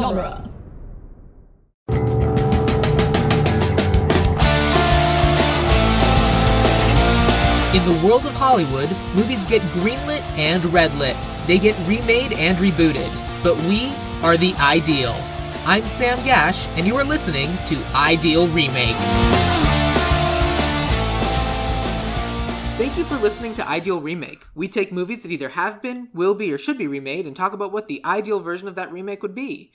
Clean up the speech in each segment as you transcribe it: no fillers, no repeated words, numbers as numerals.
genre. In the world of Hollywood, movies get greenlit and redlit. They get remade and rebooted. But we are the Ideal. I'm Sam Gasch, and you are listening to Ideal Remake. Thank you for listening to Ideal Remake. We take movies that either have been, will be, or should be remade and talk about what the ideal version of that remake would be.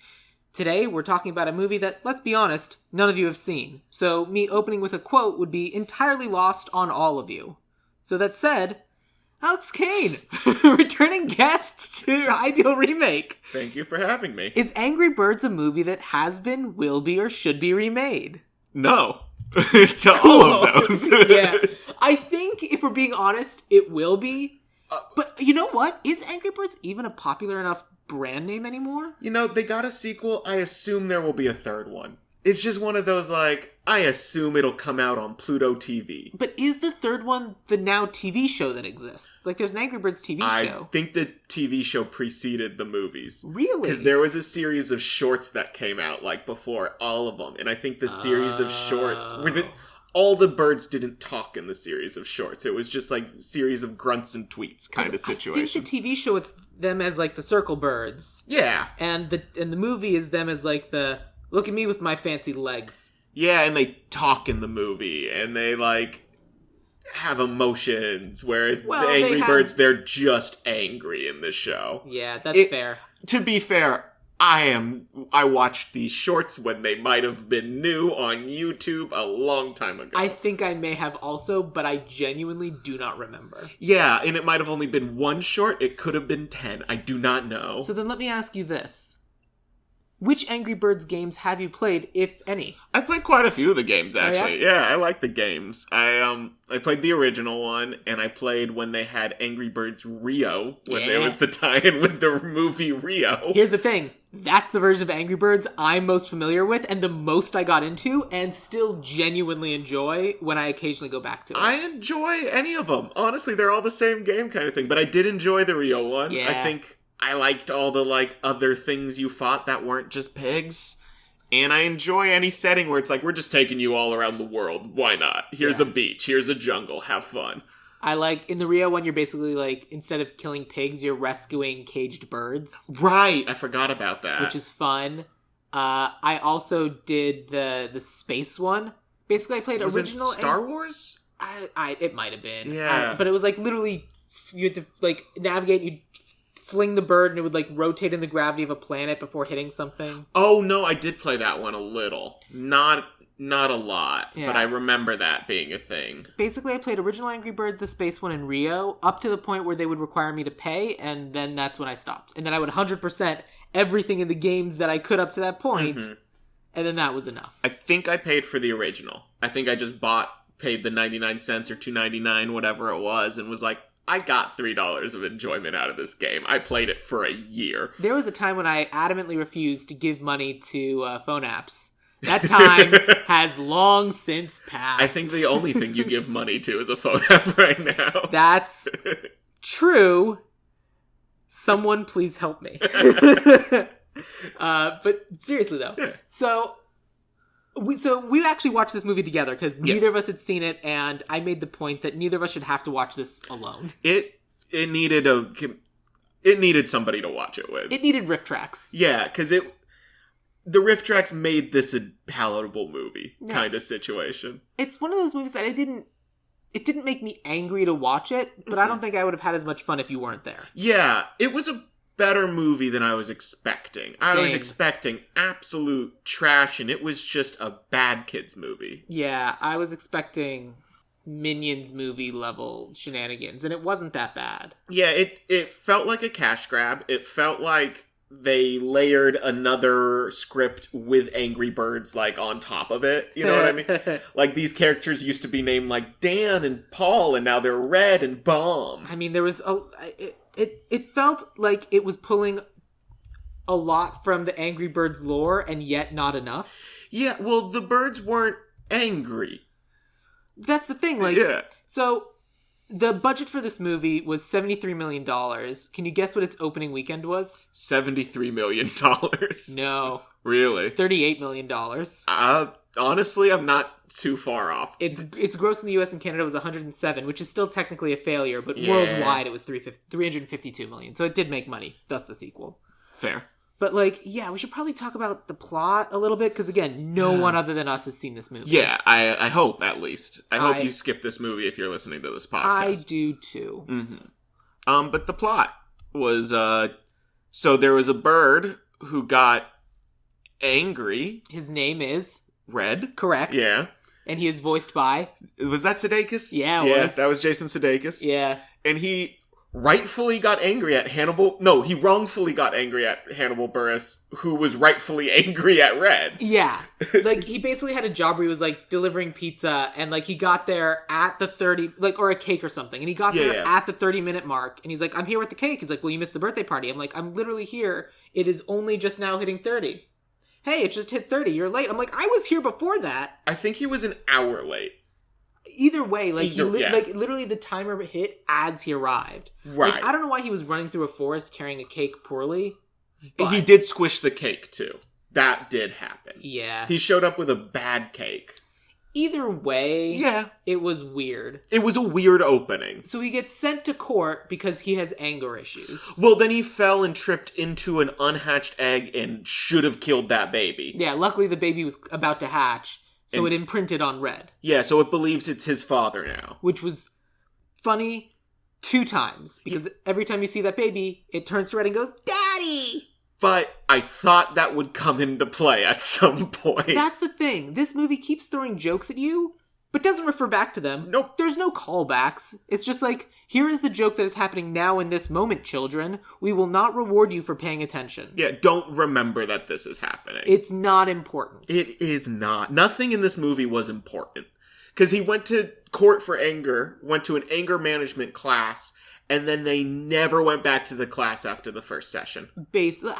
Today, we're talking about a movie that, let's be honest, none of you have seen. So me opening with a quote would be entirely lost on all of you. So that said, Alex Caine, returning guest to Ideal Remake. Thank you for having me. Is Angry Birds a movie that has been, will be, or should be remade? No. To all of those. Yeah. I think, if we're being honest, it will be. But you know what? Is Angry Birds even a popular enough brand name anymore? You know, they got a sequel. I assume there will be a third one. It's just one of those, like, I assume it'll come out on Pluto TV. But is the third one the now TV show that exists? Like, there's an Angry Birds TV show. I think the TV show preceded the movies. Really? Because there was a series of shorts that came out, like, before all of them. And I think the series of shorts... all the birds didn't talk in the series of shorts. It was just, like, series of grunts and tweets kind of situation. I think the TV show, it's them as, like, the circle birds. Yeah. And the movie is them as, like, the... Look at me with my fancy legs. Yeah, and they talk in the movie, and they, like, have emotions, whereas the Angry Birds, they're just angry in the show. Yeah, that's fair. To be fair, I watched these shorts when they might have been new on YouTube a long time ago. I think I may have also, but I genuinely do not remember. Yeah, and it might have only been one short. It could have been 10. I do not know. So then let me ask you this. Which Angry Birds games have you played, if any? I played quite a few of the games, actually. Oh, yeah, I like the games. I played the original one, and I played when they had Angry Birds Rio, when there was the tie-in with the movie Rio. Here's the thing. That's the version of Angry Birds I'm most familiar with, and the most I got into, and still genuinely enjoy when I occasionally go back to it. I enjoy any of them. Honestly, they're all the same game kind of thing, but I did enjoy the Rio one. Yeah. I think... I liked all the, like, other things you fought that weren't just pigs. And I enjoy any setting where it's like, we're just taking you all around the world. Why not? Here's a beach. Here's a jungle. Have fun. I like, in the Rio one, you're basically, like, instead of killing pigs, you're rescuing caged birds. Right. I forgot about that. Which is fun. I also did the space one. Basically, I played was original... it Star Wars? It might have been. Yeah. But it was, like, literally, you had to, like, navigate, you'd fling the bird and it would like rotate in the gravity of a planet before hitting something. Oh no, I did play that one a little. Not a lot, but I remember that being a thing. Basically, I played original Angry Birds, the space one, in Rio, up to the point where they would require me to pay, and then that's when I stopped. And then I would 100% everything in the games that I could up to that point, and then that was enough. I think I paid for the original. I think I just paid the 99 cents or $2.99, whatever it was, and was like, I got $3 of enjoyment out of this game. I played it for a year. There was a time when I adamantly refused to give money to phone apps. That time has long since passed. I think the only thing you give money to is a phone app right now. That's true. Someone please help me. But seriously though. Yeah. So we actually watched this movie together because neither of us had seen it, and I made the point that neither of us should have to watch this alone. It needed somebody to watch it with. It needed riff tracks. Yeah, because the riff tracks made this a palatable movie kind of situation. It's one of those movies that it didn't make me angry to watch it, but I don't think I would have had as much fun if you weren't there. Yeah, it was a better movie than I was expecting. Same. I was expecting absolute trash, and it was just a bad kids movie. Yeah, I was expecting Minions movie level shenanigans, and it wasn't that bad. Yeah, it felt like a cash grab. It felt like they layered another script with Angry Birds, like, on top of it. You know what I mean? Like, these characters used to be named, like, Dan and Paul, and now they're Red and Bomb. I mean, there was It felt like it was pulling a lot from the Angry Birds lore, and yet not enough. Yeah, well, the birds weren't angry. That's the thing, like... Yeah. So, The budget for this movie was $73 million. Can you guess what its opening weekend was? $73 million. No. Really? $38 million. Honestly, I'm not too far off. Its gross in the US and Canada was 107, which is still technically a failure, but worldwide it was 352 million. So it did make money. Thus the sequel. Fair. But, like, yeah, we should probably talk about the plot a little bit, because, again, no one other than us has seen this movie. Yeah, I hope, at least. I hope you skip this movie if you're listening to this podcast. I do, too. Mm-hmm. But the plot was, so there was a bird who got angry. His name is... Red. Correct. Yeah. And he is voiced by... Was that Sudeikis? Yeah, it was. That was Jason Sudeikis. Yeah. And he... rightfully got angry at Hannibal... No, he wrongfully got angry at Hannibal Buress, who was rightfully angry at Red. Yeah. Like, he basically had a job where he was, like, delivering pizza, and, like, he got there at the 30... Like, or a cake or something, and he got there at the 30-minute mark, and he's like, I'm here with the cake. He's like, well, you missed the birthday party. I'm like, I'm literally here. It is only just now hitting 30. Hey, it just hit 30. You're late. I'm like, I was here before that. I think he was an hour late. Either way, like, like literally the timer hit as he arrived. Right. Like, I don't know why he was running through a forest carrying a cake poorly. But... He did squish the cake, too. That did happen. Yeah. He showed up with a bad cake. Either way, yeah, it was weird. It was a weird opening. So he gets sent to court because he has anger issues. Well, then he fell and tripped into an unhatched egg and should have killed that baby. Yeah, luckily the baby was about to hatch. So it imprinted on Red. Yeah, so it believes it's his father now. Which was funny 2 times. Because every time you see that baby, it turns to Red and goes, Daddy! But I thought that would come into play at some point. That's the thing. This movie keeps throwing jokes at you, but doesn't refer back to them. Nope. There's no callbacks. It's just like, here is the joke that is happening now in this moment, children. We will not reward you for paying attention. Yeah, don't remember that this is happening. It's not important. It is not. Nothing in this movie was important. Because he went to court for anger, went to an anger management class, and then they never went back to the class after the first session. Basically,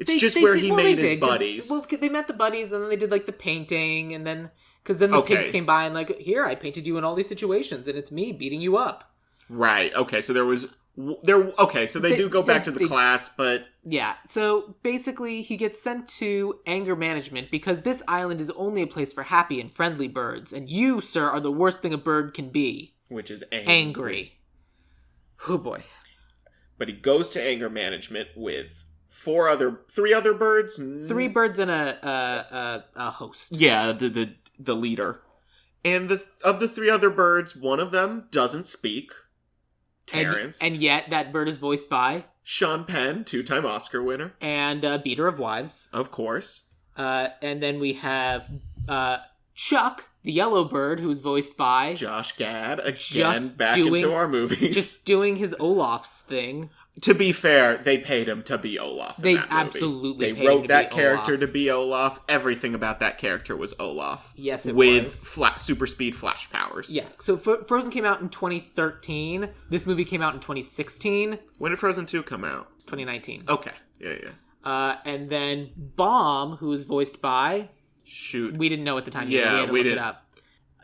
he made his buddies. Well, they met the buddies, and then they did, like, the painting, and then... Because then the pigs came by and, like, here, I painted you in all these situations, and it's me beating you up. Right, okay, so they do go back to the class, but... Yeah, so basically he gets sent to anger management because this island is only a place for happy and friendly birds, and you, sir, are the worst thing a bird can be. Which is angry. Oh boy. But he goes to anger management with 3 other birds? 3 birds and a host. Yeah, the leader. And of the 3 other birds, one of them doesn't speak. Terrence. And yet that bird is voiced by... Sean Penn, 2-time Oscar winner. And Beater of Wives. Of course. And then we have Chuck, the yellow bird, who's voiced by... Josh Gad, into our movies. Just doing his Olaf's thing. To be fair, they paid him to be Olaf in that movie. Absolutely They wrote that character to be Olaf. Everything about that character was Olaf. Yes, it was. With super speed flash powers. Yeah, so Frozen came out in 2013. This movie came out in 2016. When did Frozen 2 come out? 2019. Okay, yeah. And then Bomb, who was voiced by... Shoot. We didn't know at the time. Yeah, we had to look it up.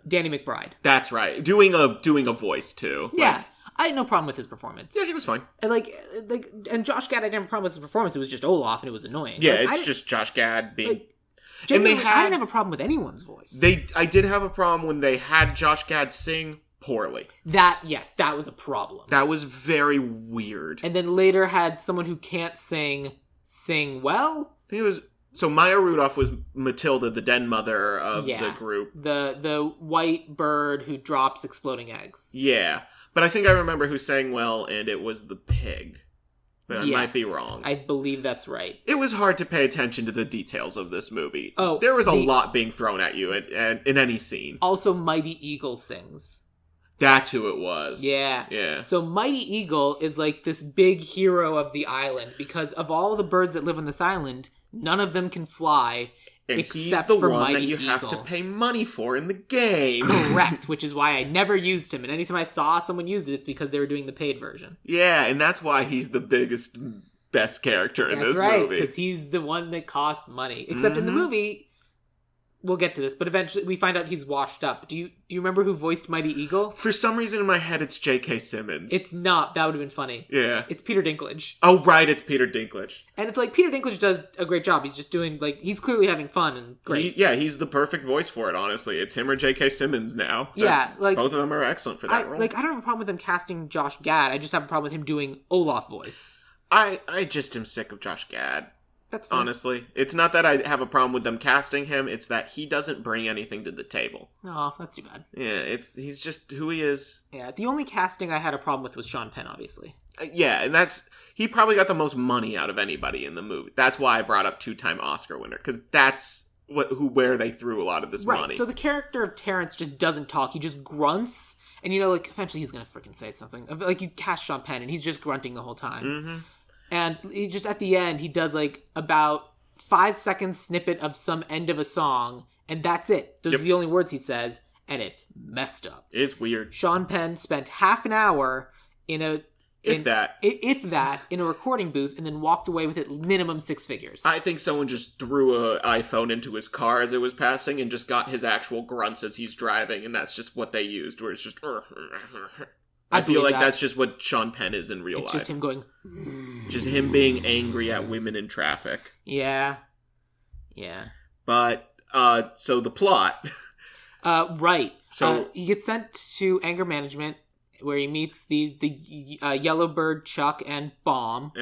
Danny Mcbride. That's right. Doing a voice, too. Yeah. I had no problem with his performance. Yeah, he was fine. And Josh Gad, I didn't have a problem with his performance. It was just Olaf, and it was annoying. Yeah, it's just Josh Gad being... I didn't have a problem with anyone's voice. I did have a problem when they had Josh Gad sing poorly. That was a problem. That was very weird. And then later had someone who can't sing well. I think it was... So Maya Rudolph was Matilda, the den mother of the group. The white bird who drops exploding eggs. Yeah. But I think I remember who sang well, and it was the pig. But I might be wrong. I believe that's right. It was hard to pay attention to the details of this movie. Oh, there was a lot being thrown at you in any scene. Also, Mighty Eagle sings. That's who it was. Yeah. So Mighty Eagle is like this big hero of the island because of all the birds that live on this island, none of them can fly. And except he's the for one Mighty that you Eagle. have to pay money for in the game. Correct, which is why I never used him. And anytime I saw someone use it, it's because they were doing the paid version. Yeah, and that's why he's the best character in this movie. That's right, because he's the one that costs money. Except in the movie, we'll get to this, but eventually we find out he's washed up. Do you remember who voiced Mighty Eagle? For some reason in my head, it's J.K. Simmons. It's not. That would have been funny. Yeah. It's Peter Dinklage. Oh, right, it's Peter Dinklage. And it's like, Peter Dinklage does a great job. He's just doing, like, he's clearly having fun and great. He's the perfect voice for it, honestly. It's him or J.K. Simmons now. Yeah, like... Both of them are excellent for that role. Like, I don't have a problem with him casting Josh Gad. I just have a problem with him doing Olaf voice. I just am sick of Josh Gad. That's fine. Honestly. It's not that I have a problem with them casting him, it's that he doesn't bring anything to the table. Oh, that's too bad. Yeah, he's just who he is. Yeah, the only casting I had a problem with was Sean Penn, obviously. Yeah, and he probably got the most money out of anybody in the movie. That's why I brought up 2-time Oscar winner, because that's where they threw a lot of this money. Right, so the character of Terrence just doesn't talk, he just grunts, and like, eventually he's gonna freaking say something. Like, you cast Sean Penn, and he's just grunting the whole time. Mm-hmm. And he just, at the end, he does, like, about 5-second snippet of some end of a song, and that's it. Those are the only words he says, and it's messed up. It's weird. Sean Penn spent half an hour in a recording booth, and then walked away with it minimum 6 figures. I think someone just threw an iPhone into his car as it was passing and just got his actual grunts as he's driving, and that's just what they used, where it's just... I feel like that's just what Sean Penn is in real life. It's just him going... Just him being angry at women in traffic. Yeah. Yeah. But, so the plot... Right. So he gets sent to anger management, where he meets the Yellowbird, Chuck, and Bomb.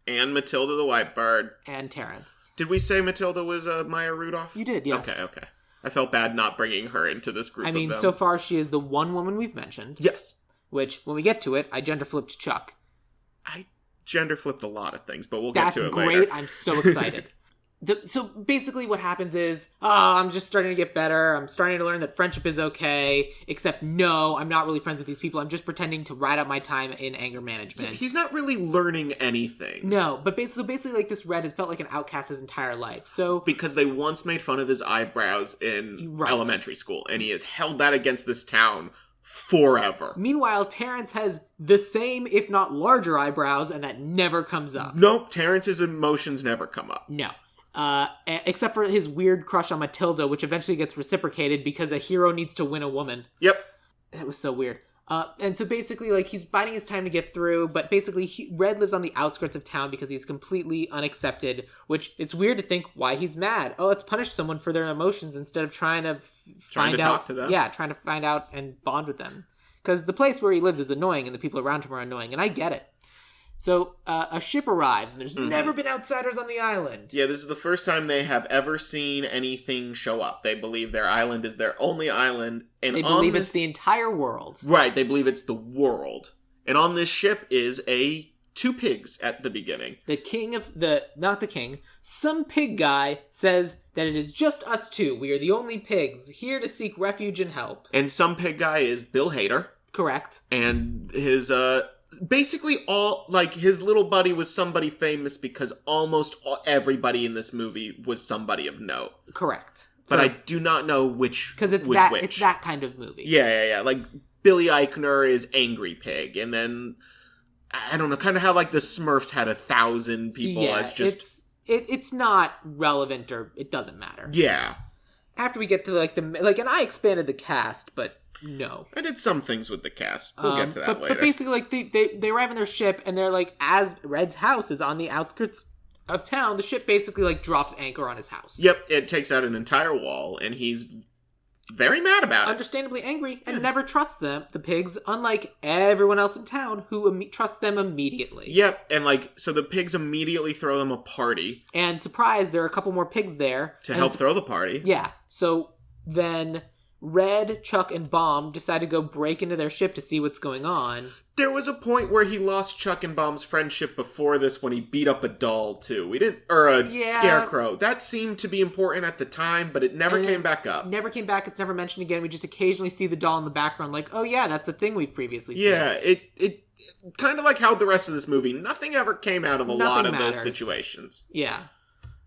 And Matilda the White Bird. And Terrence. Did we say Matilda was Maya Rudolph? You did, yes. Okay. I felt bad not bringing her into this group of them. So far she is the one woman we've mentioned. Yes. Which, when we get to it, I gender flipped Chuck. I gender flipped a lot of things, but we'll get to it later. That's great. I'm so excited. So basically what happens is, I'm just starting to get better. I'm starting to learn that friendship is okay. Except, no, I'm not really friends with these people. I'm just pretending to ride out my time in anger management. He's not really learning anything. No, but basically, like, this Red has felt like an outcast his entire life. So because they once made fun of his eyebrows in elementary school, and he has held that against this town forever. Meanwhile, Terrence has the same, if not larger, eyebrows, and that never comes up. Nope, Terrence's emotions never come up. No. Except for his weird crush on Matilda, which eventually gets reciprocated because a hero needs to win a woman. Yep. That was so weird. And so basically, like, he's biding his time to get through, but basically, Red lives on the outskirts of town because he's completely unaccepted, which it's weird to think why he's mad. Oh, let's punish someone for their emotions instead of trying to find out. Talk to them. Yeah, trying to find out and bond with them. Because the place where he lives is annoying and the people around him are annoying, and I get it. So, a ship arrives, and there's never been outsiders on the island. Yeah, this is the first time they have ever seen anything show up. They believe their island is their only island. And they believe it's the entire world. Right, they believe it's the world. And on this ship is 2 pigs at the beginning. Some pig guy says that it is just us 2. We are the only pigs, here to seek refuge and help. And some pig guy is Bill Hader. Correct. And his, basically all, like, his little buddy was somebody famous because almost everybody in this movie was somebody of note. Correct. But I do not know which was which. Because it's that kind of movie. Yeah. Like, Billy Eichner is Angry Pig, and then, I don't know, kind of how, like, the Smurfs had 1,000 people as just... It's not relevant, or it doesn't matter. Yeah. After we get to, and I expanded the cast, but... No. I did some things with the cast. We'll get to that later. But basically, like, they arrive in their ship, and they're like, as Red's house is on the outskirts of town, the ship basically, like, drops anchor on his house. Yep, it takes out an entire wall, and he's very mad about it. Understandably angry, and never trusts them, the pigs, unlike everyone else in town, who trusts them immediately. Yep, and, like, so the pigs immediately throw them a party. And surprise, there are a couple more pigs there. To help throw the party. Yeah, so then... Red, Chuck, and Bomb decide to go break into their ship to see what's going on. There was a point where he lost Chuck and Bomb's friendship before this when he beat up a doll, too. Scarecrow. That seemed to be important at the time, but it never came back up. Never came back. It's never mentioned again. We just occasionally see the doll in the background like, oh yeah, that's a thing we've previously seen. Yeah, it kind of like how the rest of this movie, nothing ever came out of a lot of those situations. Yeah.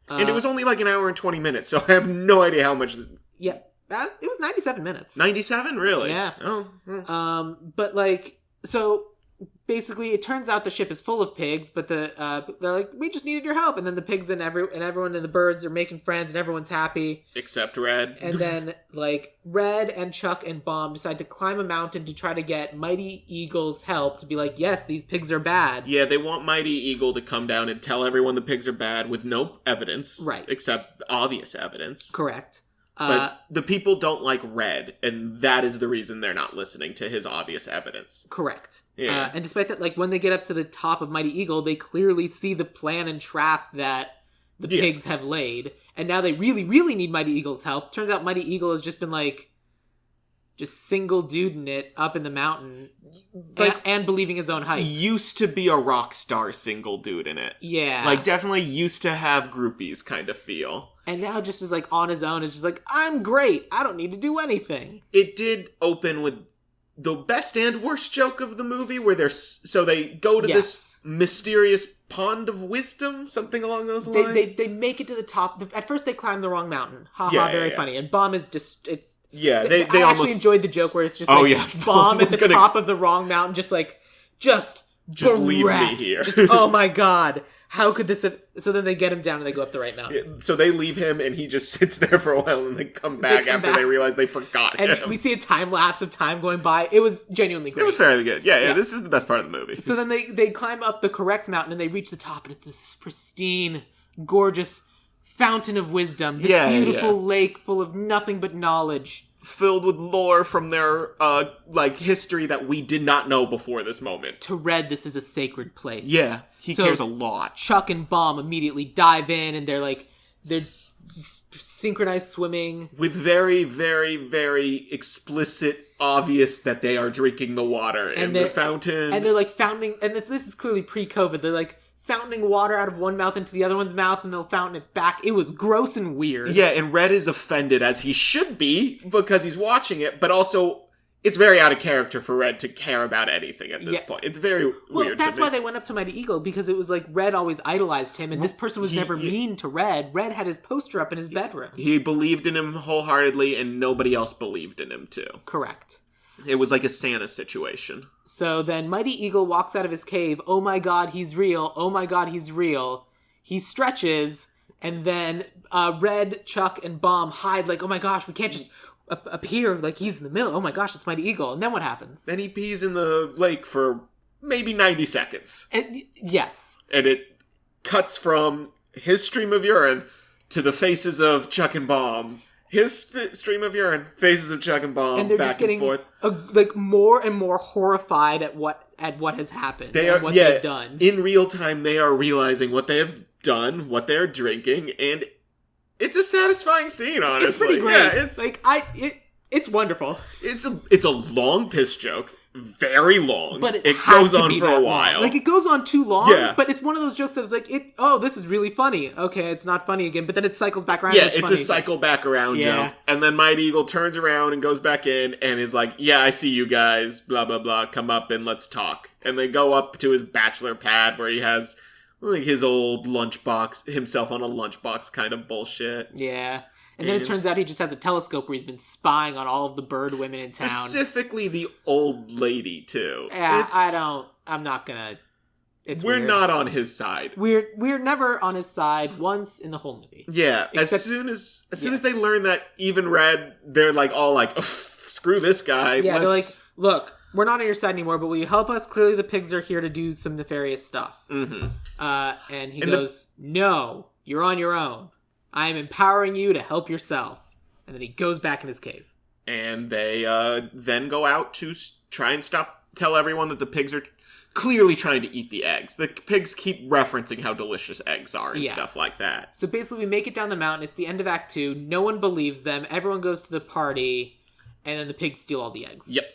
And it was only like an hour and 20 minutes, so I have no idea how much... Yeah. It was 97 minutes. 97? Really? Yeah. Oh. But, like, so basically, it turns out the ship is full of pigs, but they're like, we just needed your help. And then the pigs and everyone and the birds are making friends, and everyone's happy. Except Red. And then, like, Red and Chuck and Bomb decide to climb a mountain to try to get Mighty Eagle's help to be like, yes, these pigs are bad. Yeah, they want Mighty Eagle to come down and tell everyone the pigs are bad with no evidence. Right. Except obvious evidence. Correct. But the people don't like Red, and that is the reason they're not listening to his obvious evidence. Correct. Yeah. And despite that, like, when they get up to the top of Mighty Eagle, they clearly see the plan and trap that the pigs have laid. And now they really, really need Mighty Eagle's help. Turns out Mighty Eagle has just been, like, just single duding it up in the mountain. Like, and believing his own hype. Used to be a rock star single dude in it. Yeah. Like, definitely used to have groupies kind of feel. And now just is, like, on his own, is just like, I'm great. I don't need to do anything. It did open with the best and worst joke of the movie, where so they go to this mysterious pond of wisdom, something along those lines. They make it to the top. At first, they climb the wrong mountain. Very funny. And Bomb is just, it's... Yeah, they I almost actually enjoyed the joke where it's just Bomb at the top of the wrong mountain, just leave me here. Oh my god. How could this have... So then they get him down and they go up the right mountain. Yeah, so they leave him and he just sits there for a while and they come back after they realize they forgot him. And we see a time lapse of time going by. It was genuinely great. It was fairly good. Yeah, this is the best part of the movie. So then they climb up the correct mountain and they reach the top, and it's this pristine, gorgeous fountain of wisdom. This beautiful lake full of nothing but knowledge. Filled with lore from their, history that we did not know before this moment. To Red, this is a sacred place. Yeah, he cares a lot. Chuck and Bomb immediately dive in, and they're synchronized swimming. With very, very, very explicit, obvious that they are drinking the water in the fountain. And they're, like, fountain, and this is clearly pre-COVID, they're, like, fountaining water out of one mouth into the other one's mouth, and they'll fountain it back. It was gross and weird. Yeah, and Red is offended, as he should be, because he's watching it, but also, it's very out of character for Red to care about anything at this point. It's very weird to me. That's why they went up to Mighty Eagle, because it was like Red always idolized him, and this person was never mean to Red. Red had his poster up in his bedroom. He believed in him wholeheartedly, and nobody else believed in him, too. Correct. It was like a Santa situation. So then Mighty Eagle walks out of his cave. Oh my god, he's real. Oh my god, he's real. He stretches, and then Red, Chuck, and Bomb hide like, oh my gosh, we can't just appear like he's in the middle. Oh my gosh, it's Mighty Eagle. And then what happens? Then he pees in the lake for maybe 90 seconds. Yes. And it cuts from his stream of urine to the faces of Chuck and Bomb. His stream of urine, faces of Chuck and Bomb, and they're back just getting and forth. Like more and more horrified at what has happened. They've done. In real time, they are realizing what they have done, what they're drinking, and it's a satisfying scene. Honestly, it's pretty great. Yeah, it's like it's wonderful. It's a long piss joke. Very long, but it goes on for a while. Long. Like, it goes on too long, but it's one of those jokes that it's like, this is really funny. Okay, it's not funny again, but then it cycles back around. Yeah, and it's a cycle back around joke. And then Mighty Eagle turns around and goes back in and is like, yeah, I see you guys, blah, blah, blah, come up and let's talk. And they go up to his bachelor pad where he has like his old lunchbox, himself on a lunchbox kind of bullshit. Yeah. And then it turns out he just has a telescope where he's been spying on all of the bird women in town. Specifically the old lady, too. Yeah, I'm not gonna... We're not on his side. We're never on his side once in the whole movie. Yeah, as soon as they learn that even Red, they're like all like, screw this guy. Yeah, they're like, look, we're not on your side anymore, but will you help us? Clearly the pigs are here to do some nefarious stuff. Mm-hmm. And he goes, no, you're on your own. I am empowering you to help yourself. And then he goes back in his cave. And they then go out to try and tell everyone that the pigs are clearly trying to eat the eggs. The pigs keep referencing how delicious eggs are and stuff like that. So basically we make it down the mountain. It's the end of Act 2. No one believes them. Everyone goes to the party. And then the pigs steal all the eggs. Yep.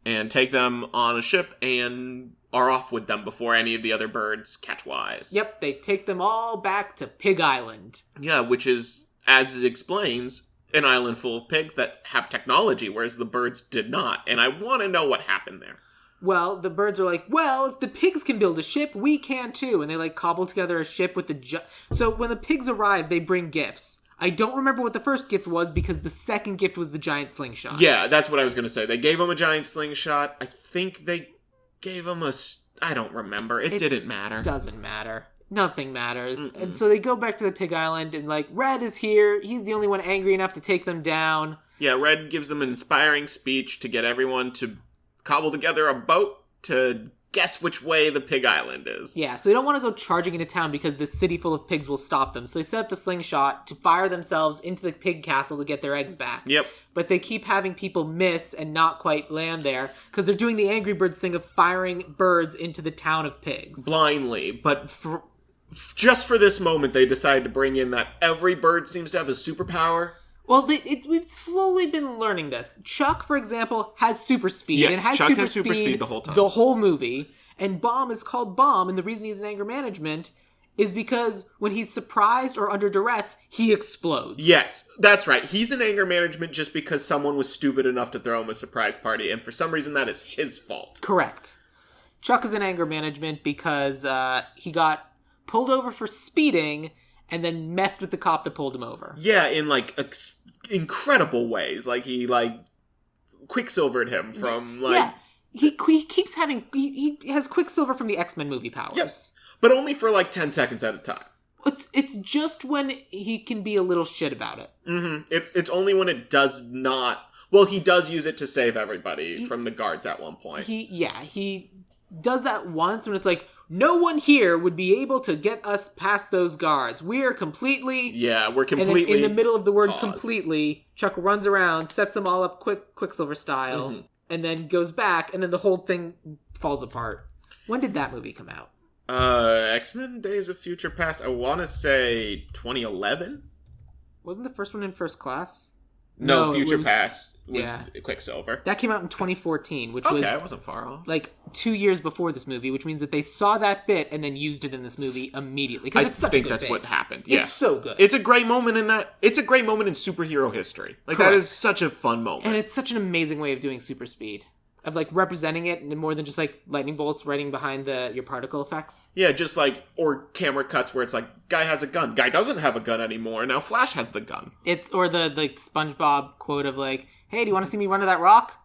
And take them on a ship and are off with them before any of the other birds catch wise. Yep, they take them all back to Pig Island. Yeah, which is, as it explains, an island full of pigs that have technology, whereas the birds did not. And I want to know what happened there. Well, the birds are like, well, if the pigs can build a ship, we can too. And they like cobble together a ship with So when the pigs arrive, they bring gifts. I don't remember what the first gift was because the second gift was the giant slingshot. Yeah, that's what I was going to say. They gave him a giant slingshot. I think they gave him I don't remember. It didn't matter. Doesn't matter. Nothing matters. Mm-mm. And so they go back to the Pig Island, and, like, Red is here. He's the only one angry enough to take them down. Yeah, Red gives them an inspiring speech to get everyone to cobble together a boat to guess which way the Pig Island is. Yeah, so they don't want to go charging into town because this city full of pigs will stop them. So they set up the slingshot to fire themselves into the pig castle to get their eggs back. Yep. But they keep having people miss and not quite land there because they're doing the Angry Birds thing of firing birds into the town of pigs. Blindly, but just for this moment, they decided to bring in that every bird seems to have a superpower. Well, we've slowly been learning this. Chuck, for example, has super speed. Yes, and has Chuck has super speed the whole time. The whole movie. And Bomb is called Bomb, and the reason he's in anger management is because when he's surprised or under duress, he explodes. Yes, that's right. He's in anger management just because someone was stupid enough to throw him a surprise party, and for some reason that is his fault. Correct. Chuck is in anger management because he got pulled over for speeding and then messed with the cop that pulled him over. Yeah, in, like, incredible ways. Like, he, like, Quicksilvered him from, like... Yeah, he keeps having... He has Quicksilver from the X-Men movie powers. Yep. But only for, like, 10 seconds at a time. It's just when he can be a little shit about it. Mm-hmm. It's only when it does not... Well, he does use it to save everybody from the guards at one point. He does that once when it's like, no one here would be able to get us past those guards. We're completely... Yeah, we're completely... And then in the middle of the word pause. Completely, Chuck runs around, sets them all up Quicksilver style, and then goes back, and then the whole thing falls apart. When did that movie come out? X-Men Days of Future Past, I want to say 2011? Wasn't the first one in First Class? No, Future Past was Quicksilver. That came out in 2014, which was... Okay, I wasn't far off. Like 2 years before this movie, which means that they saw that bit and then used it in this movie immediately. Because it's such a good bit. I think that's what happened. Yeah. It's so good. It's a great moment in that... It's a great moment in superhero history. Like, Correct. That is such a fun moment. And it's such an amazing way of doing super speed. Of, like, representing it and more than just, like, lightning bolts right behind your particle effects. Yeah, just, like, or camera cuts where it's like, guy has a gun. Guy doesn't have a gun anymore. Now Flash has the gun. Or the, like, SpongeBob quote of, like, hey, do you want to see me run to that rock?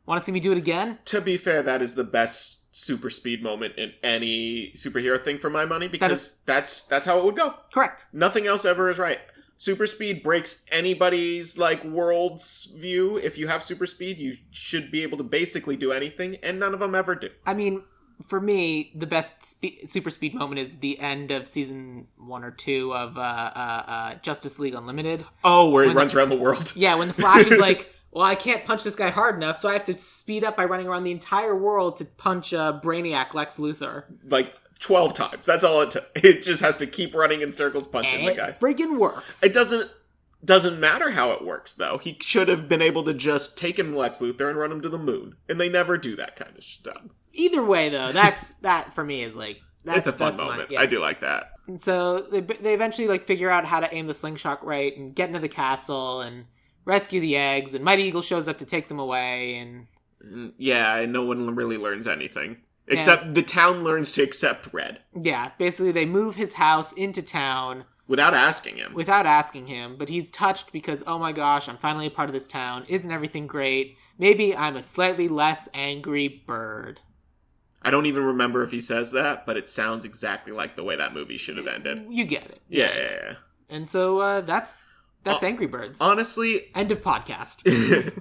Want to see me do it again? To be fair, that is the best super speed moment in any superhero thing for my money, because that's how it would go. Correct. Nothing else ever is right. Super speed breaks anybody's, like, world's view. If you have super speed, you should be able to basically do anything, and none of them ever do. I mean, for me, the best super speed moment is the end of season 1 or 2 of Justice League Unlimited. Oh, where he runs around the world. Yeah, when the Flash is like, well, I can't punch this guy hard enough, so I have to speed up by running around the entire world to punch Brainiac Lex Luthor. Like... 12 times. That's all it took. It just has to keep running in circles, punching the guy. It friggin' works. It doesn't matter how it works, though. He should have been able to just take him Lex Luthor and run him to the moon. And they never do that kind of stuff. Either way, though, that for me is like... It's a fun moment. I do like that. And so they eventually like figure out how to aim the slingshot right and get into the castle and rescue the eggs. And Mighty Eagle shows up to take them away. And yeah, no one really learns anything. Except the town learns to accept Red. Yeah, basically they move his house into town. Without asking him. But he's touched because, oh my gosh, I'm finally a part of this town. Isn't everything great? Maybe I'm a slightly less angry bird. I don't even remember if he says that, but it sounds exactly like the way that movie should have ended. You get it. Yeah. And so that's Angry Birds. Honestly... End of podcast.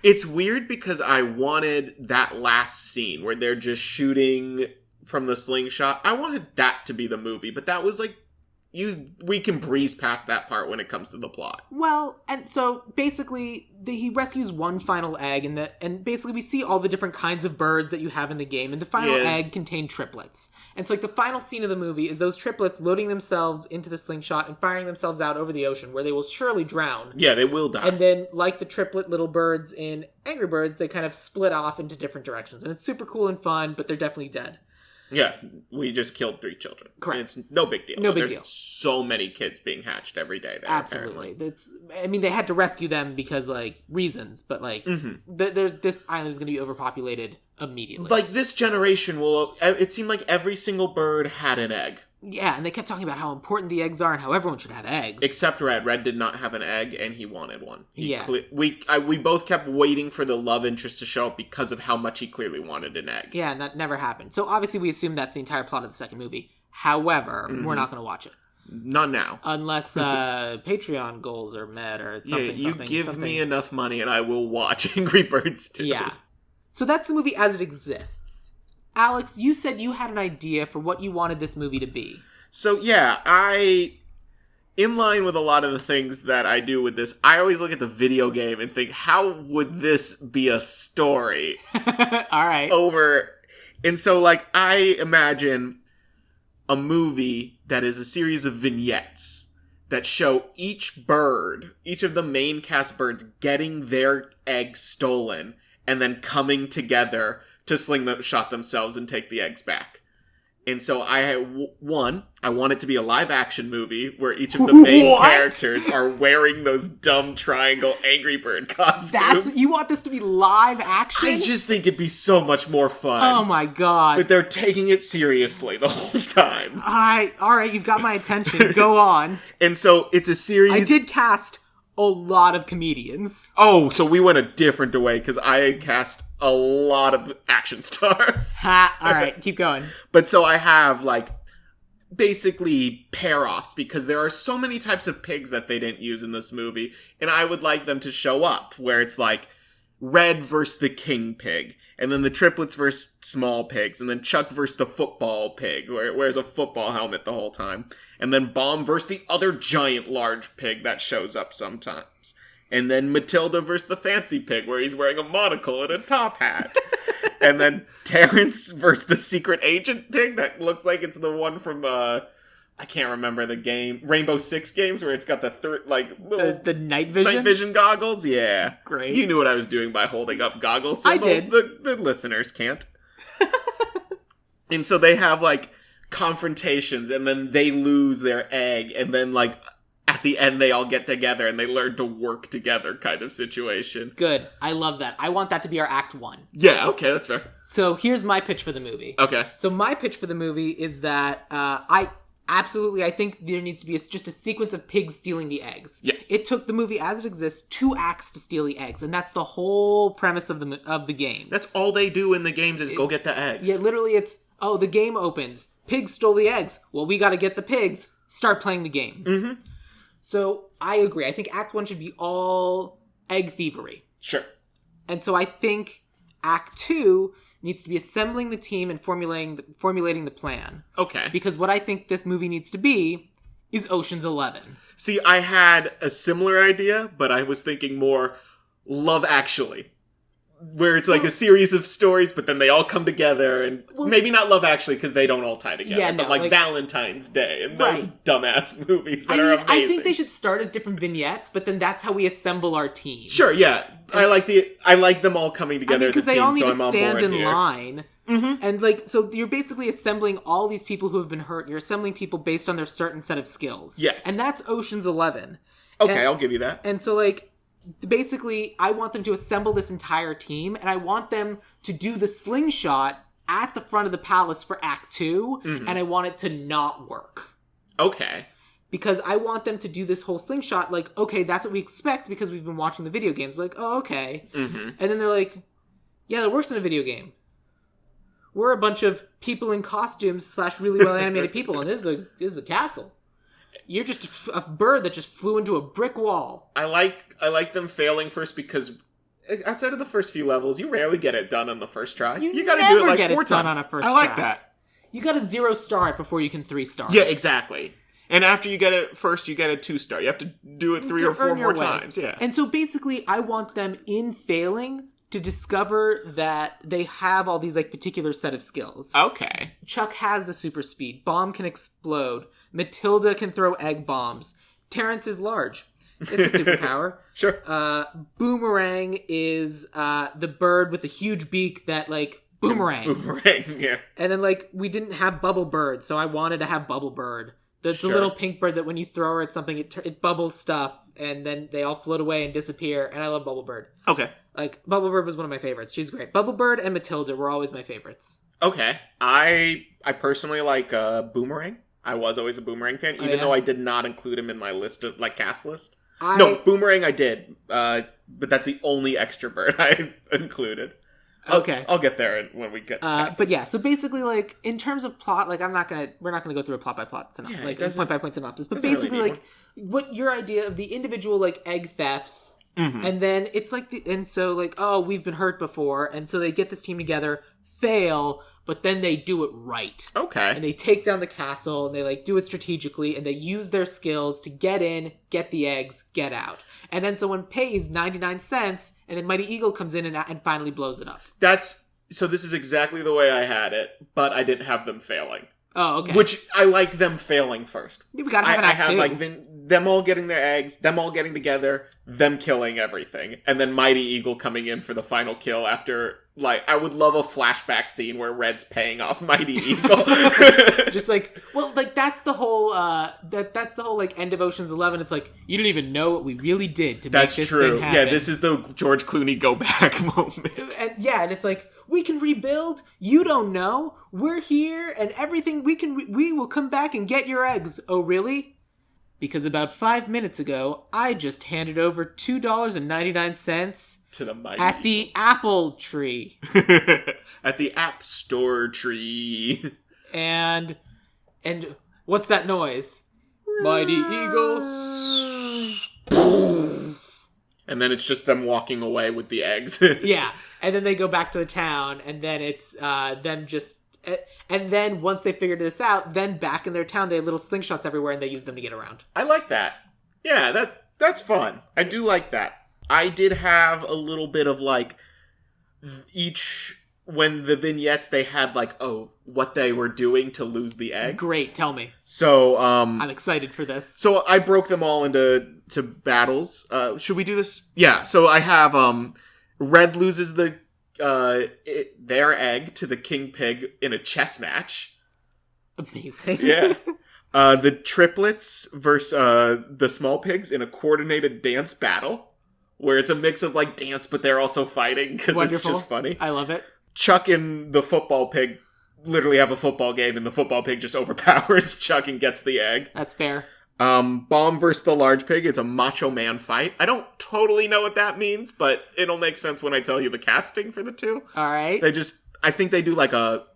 It's weird because I wanted that last scene where they're just shooting from the slingshot. I wanted that to be the movie, but that was like, we can breeze past that part when it comes to the plot. Well, and so basically he rescues one final egg, and basically we see all the different kinds of birds that you have in the game, and the final egg contained triplets. And so like the final scene of the movie is those triplets loading themselves into the slingshot and firing themselves out over the ocean, where they will surely drown. Yeah, they will die. And then, like the triplet little birds in Angry Birds, they kind of split off into different directions. And it's super cool and fun, but they're definitely dead. Yeah, we just killed 3 children. Correct. It's no big deal. There's so many kids being hatched every day there. Absolutely. They had to rescue them because, like, reasons, but, like, this island is going to be overpopulated immediately. Like, this generation it seemed like every single bird had an egg. Yeah, and they kept talking about how important the eggs are and how everyone should have eggs. Except Red. Red did not have an egg, and he wanted one. We both kept waiting for the love interest to show up because of how much he clearly wanted an egg. Yeah, and that never happened. So obviously we assume that's the entire plot of the second movie. However, we're not going to watch it. Not now. Unless Patreon goals are met or something. Yeah, give me enough money and I will watch Angry Birds 2. Yeah. So that's the movie as it exists. Alex, you said you had an idea for what you wanted this movie to be. So yeah, in line with a lot of the things that I do with this, I always look at the video game and think, how would this be a story? All right. And so like, I imagine a movie that is a series of vignettes that show each of the main cast birds getting their eggs stolen and then coming together to shot themselves and take the eggs back. And so I want it to be a live action movie where each of the main characters are wearing those dumb triangle Angry Bird costumes. You want this to be live action? I just think it'd be so much more fun. Oh my god. But they're taking it seriously the whole time. Alright, you've got my attention. Go on. And so it's a series... I did cast a lot of comedians. Oh, so we went a different way, because I cast a lot of action stars. Alright, keep going. But so I have, like, basically pair-offs, because there are so many types of pigs that they didn't use in this movie, and I would like them to show up, where it's like Red versus the king pig, and then the triplets versus small pigs, and then Chuck versus the football pig, where it wears a football helmet the whole time, and then Bomb versus the other giant large pig that shows up sometimes, and then Matilda versus the fancy pig, where he's wearing a monocle and a top hat, and then Terrence versus the secret agent pig that looks like it's the one from, I can't remember the game, Rainbow Six games, where it's got the little... The night vision? Night vision goggles, yeah. Great. You knew what I was doing by holding up goggle symbols. I did. The listeners can't. And so they have, like, confrontations, and then they lose their egg, and then, like, at the end they all get together, and they learn to work together kind of situation. Good. I love that. I want that to be our Act 1. Yeah, okay, that's fair. So here's my pitch for the movie. Okay. So my pitch for the movie is that I think there needs to be just a sequence of pigs stealing the eggs. Yes. It took the movie as it exists 2 acts to steal the eggs, and that's the whole premise of the game. That's all they do in the games is go get the eggs. Yeah, literally it's, the game opens. Pigs stole the eggs. Well, we gotta get the pigs. Start playing the game. Mm-hmm. So I agree. I think Act 1 should be all egg thievery. Sure. And so I think Act 2 needs to be assembling the team and formulating the plan. Okay. Because what I think this movie needs to be is Ocean's 11. See, I had a similar idea, but I was thinking more Love Actually. Where it's like a series of stories, but then they all come together, and maybe not Love Actually, because they don't all tie together, but like Valentine's Day and those dumbass movies that are amazing. I think they should start as different vignettes, but then that's how we assemble our team. Sure, yeah. I like them all coming together as a team, so I'm on board here. Because they all need to stand in line. Mm-hmm. And, like, so you're basically assembling all these people who have been hurt. You're assembling people based on their certain set of skills. Yes. And that's Ocean's 11. Okay, I'll give you that. And so, like, basically, I want them to assemble this entire team, and I want them to do the slingshot at the front of the palace for Act 2, and I want it to not work. Okay. Because I want them to do this whole slingshot, like, okay, that's what we expect because we've been watching the video games. Like, oh, okay. Mm-hmm. And then they're like, yeah, that works in a video game. We're a bunch of people in costumes / really well-animated people, and this is a castle. You're just a bird that just flew into a brick wall. I like them failing first because outside of the first few levels, you rarely get it done on the first try. You got to never do it like get 4 it done times. on a first I like try. that. You got to 0-star it before you can 3-star. Yeah, exactly. And after you get it first, you get a 2-star. You have to do it 3 or 4 more times. Yeah. And so basically, I want them in failing to discover that they have all these like particular set of skills. Okay. Chuck has the super speed. Bomb can explode. Matilda can throw egg bombs. Terrence is large. It's a superpower. Sure. Boomerang is the bird with the huge beak that like boomerangs. Boomerang, yeah. And then like we didn't have Bubble Bird, so I wanted to have Bubble Bird. That's the Sure. little pink bird that when you throw her at something, it bubbles stuff, and then they all float away and disappear, and I love Bubble Bird. Okay. Like, Bubble Bird was one of my favorites. She's great. Bubble Bird and Matilda were always my favorites. Okay. I personally like Boomerang. I was always a Boomerang fan, even yeah? though I did not include him in my list of, like, cast list. No, Boomerang I did, but that's the only extra bird I included. Okay. I'll get there when we get to cast but yeah, so basically, like, in terms of plot, like, we're not gonna go through a plot by plot synopsis, like, point by point synopsis, but basically, really like, what your idea of the individual, like, egg thefts, and then it's like, we've been hurt before, and so they get this team together, fail, but then they do it right. Okay. And they take down the castle, and they, like, do it strategically, and they use their skills to get in, get the eggs, get out. And then someone pays 99 cents, and then Mighty Eagle comes in and finally blows it up. So this is exactly the way I had it, but I didn't have them failing. Oh, okay. Which, I like them failing first. We gotta have an act I had, two. like, them all getting their eggs, them all getting together, them killing everything, and then Mighty Eagle coming in for the final kill after, like, I would love a flashback scene where Red's paying off Mighty Eagle. Just like, well, like, that's the whole, that's the whole, like, end of Ocean's 11. It's like, you don't even know what we really did to make this thing happen. Yeah, this is the George Clooney go back moment. And it's like, we can rebuild. You don't know. We're here, and everything we will come back and get your eggs. Oh, really? Because about 5 minutes ago, I just handed over $2.99 to the Mighty at the Apple Tree. At the App Store tree. And what's that noise? Mighty Eagle. And then it's just them walking away with the eggs. Yeah. And then they go back to the town, and then it's them just... And then once they figured this out, then back in their town, they have little slingshots everywhere, and they use them to get around. I like that. Yeah, that's fun. I do like that. I did have a little bit of, like, when the vignettes, they had, like, what they were doing to lose the egg. Great, tell me. So, I'm excited for this. So I broke them all into battles. Should we do this? Yeah, so I have, Red loses their egg to the King Pig in a chess match. Amazing. Yeah. The triplets versus the small pigs in a coordinated dance battle, where it's a mix of, like, dance, but they're also fighting, because it's just funny. I love it. Chuck and the football pig literally have a football game, and the football pig just overpowers Chuck and gets the egg. That's fair. Bomb versus the large pig. It's a macho man fight. I don't totally know what that means, but it'll make sense when I tell you the casting for the two. All right. I think they do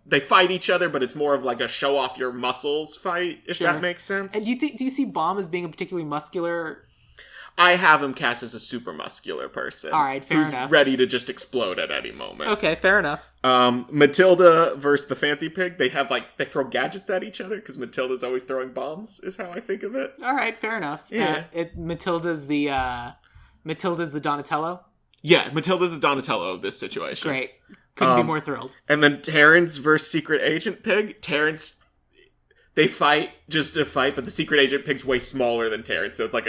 they fight each other, but it's more of like a show off your muscles fight, if that makes sense. And do you see Bomb as being a particularly muscular? I have him cast as a super muscular person. All right, fair enough. Ready to just explode at any moment. Okay, fair enough. Matilda versus the fancy pig. They throw gadgets at each other because Matilda's always throwing bombs, is how I think of it. All right, fair enough. Yeah. Matilda's the Donatello? Yeah, Matilda's the Donatello of this situation. Great. Couldn't be more thrilled. And then Terrence versus Secret Agent Pig. Terrence, they fight just to fight, but the Secret Agent Pig's way smaller than Terrence, so it's like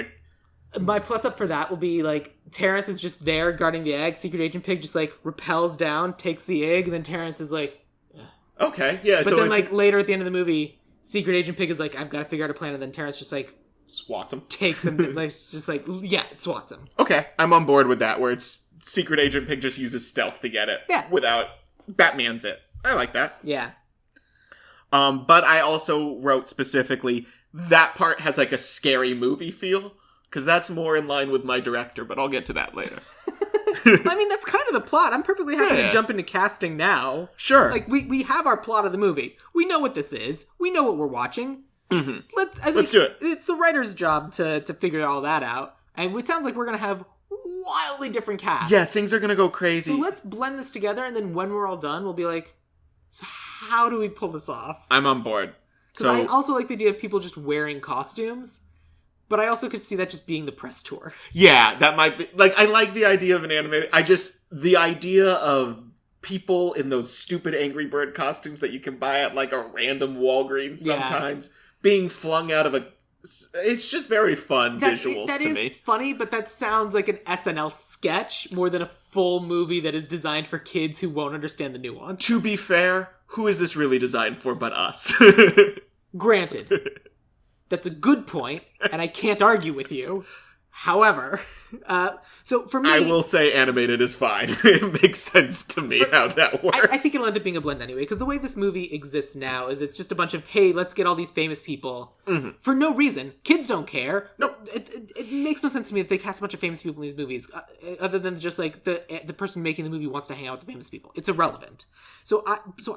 my plus up for that will be, like, Terrence is just there guarding the egg. Secret Agent Pig just, like, rappels down, takes the egg, and then Terrence is like... Ugh. Okay, yeah. But then, like, later at the end of the movie, Secret Agent Pig is like, I've got to figure out a plan, and then Terrence just, like... swats him. Takes him, like, just like, yeah, it swats him. Okay, I'm on board with that, where it's Secret Agent Pig just uses stealth to get it. Yeah. Without... Batman's it. I like that. Yeah. But I also wrote specifically, that part has, like, a scary movie feel. Because that's more in line with my director, but I'll get to that later. I mean, that's kind of the plot. I'm perfectly happy to jump into casting now. Sure. Like, we have our plot of the movie. We know what this is. We know what we're watching. Mm-hmm. Let's do it. It's the writer's job to figure all that out. And it sounds like we're going to have wildly different casts. Yeah, things are going to go crazy. So let's blend this together, and then when we're all done, we'll be like, so how do we pull this off? I'm on board. Because I also like the idea of people just wearing costumes. But I also could see that just being the press tour. Yeah, that might be... Like, I like the idea of an animated... The idea of people in those stupid Angry Bird costumes that you can buy at, like, a random Walgreens sometimes, being flung out of a... It's just very fun visuals to me. That is funny, but that sounds like an SNL sketch more than a full movie that is designed for kids who won't understand the nuance. To be fair, who is this really designed for but us? Granted. That's a good point, and I can't argue with you. However, so for me... I will say animated is fine. It makes sense to me how that works. I think it'll end up being a blend anyway, because the way this movie exists now is it's just a bunch of, hey, let's get all these famous people for no reason. Kids don't care. No. It makes no sense to me that they cast a bunch of famous people in these movies, other than just like the person making the movie wants to hang out with the famous people. It's irrelevant. So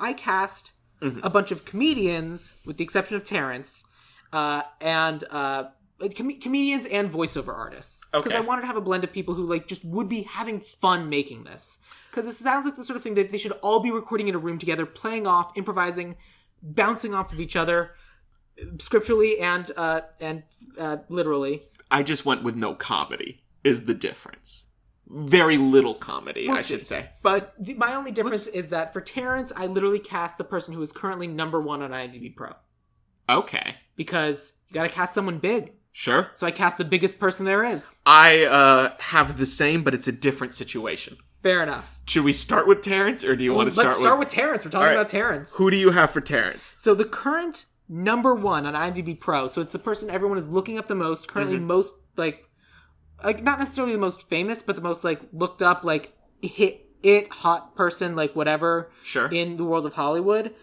I cast a bunch of comedians, with the exception of Terrence, and comedians and voiceover artists. Because I wanted to have a blend of people who like just would be having fun making this. Because it sounds like the sort of thing that they should all be recording in a room together, playing off, improvising, bouncing off of each other, scripturally and literally. I just went with no comedy is the difference. Very little comedy, I should say. But my only difference is that for Terrence, I literally cast the person who is currently number 1 on IMDb Pro. Okay. Because you gotta cast someone big. Sure. So I cast the biggest person there is. I have the same, but it's a different situation. Fair enough. Should we start with Terrence, or do you want to start with... Let's start with Terrence. We're talking about Terrence. Who do you have for Terrence? So the current number 1 on IMDb Pro, so it's the person everyone is looking up the most, currently most, like, not necessarily the most famous, but the most, like, looked up, like, hot person, like, whatever, in the world of Hollywood.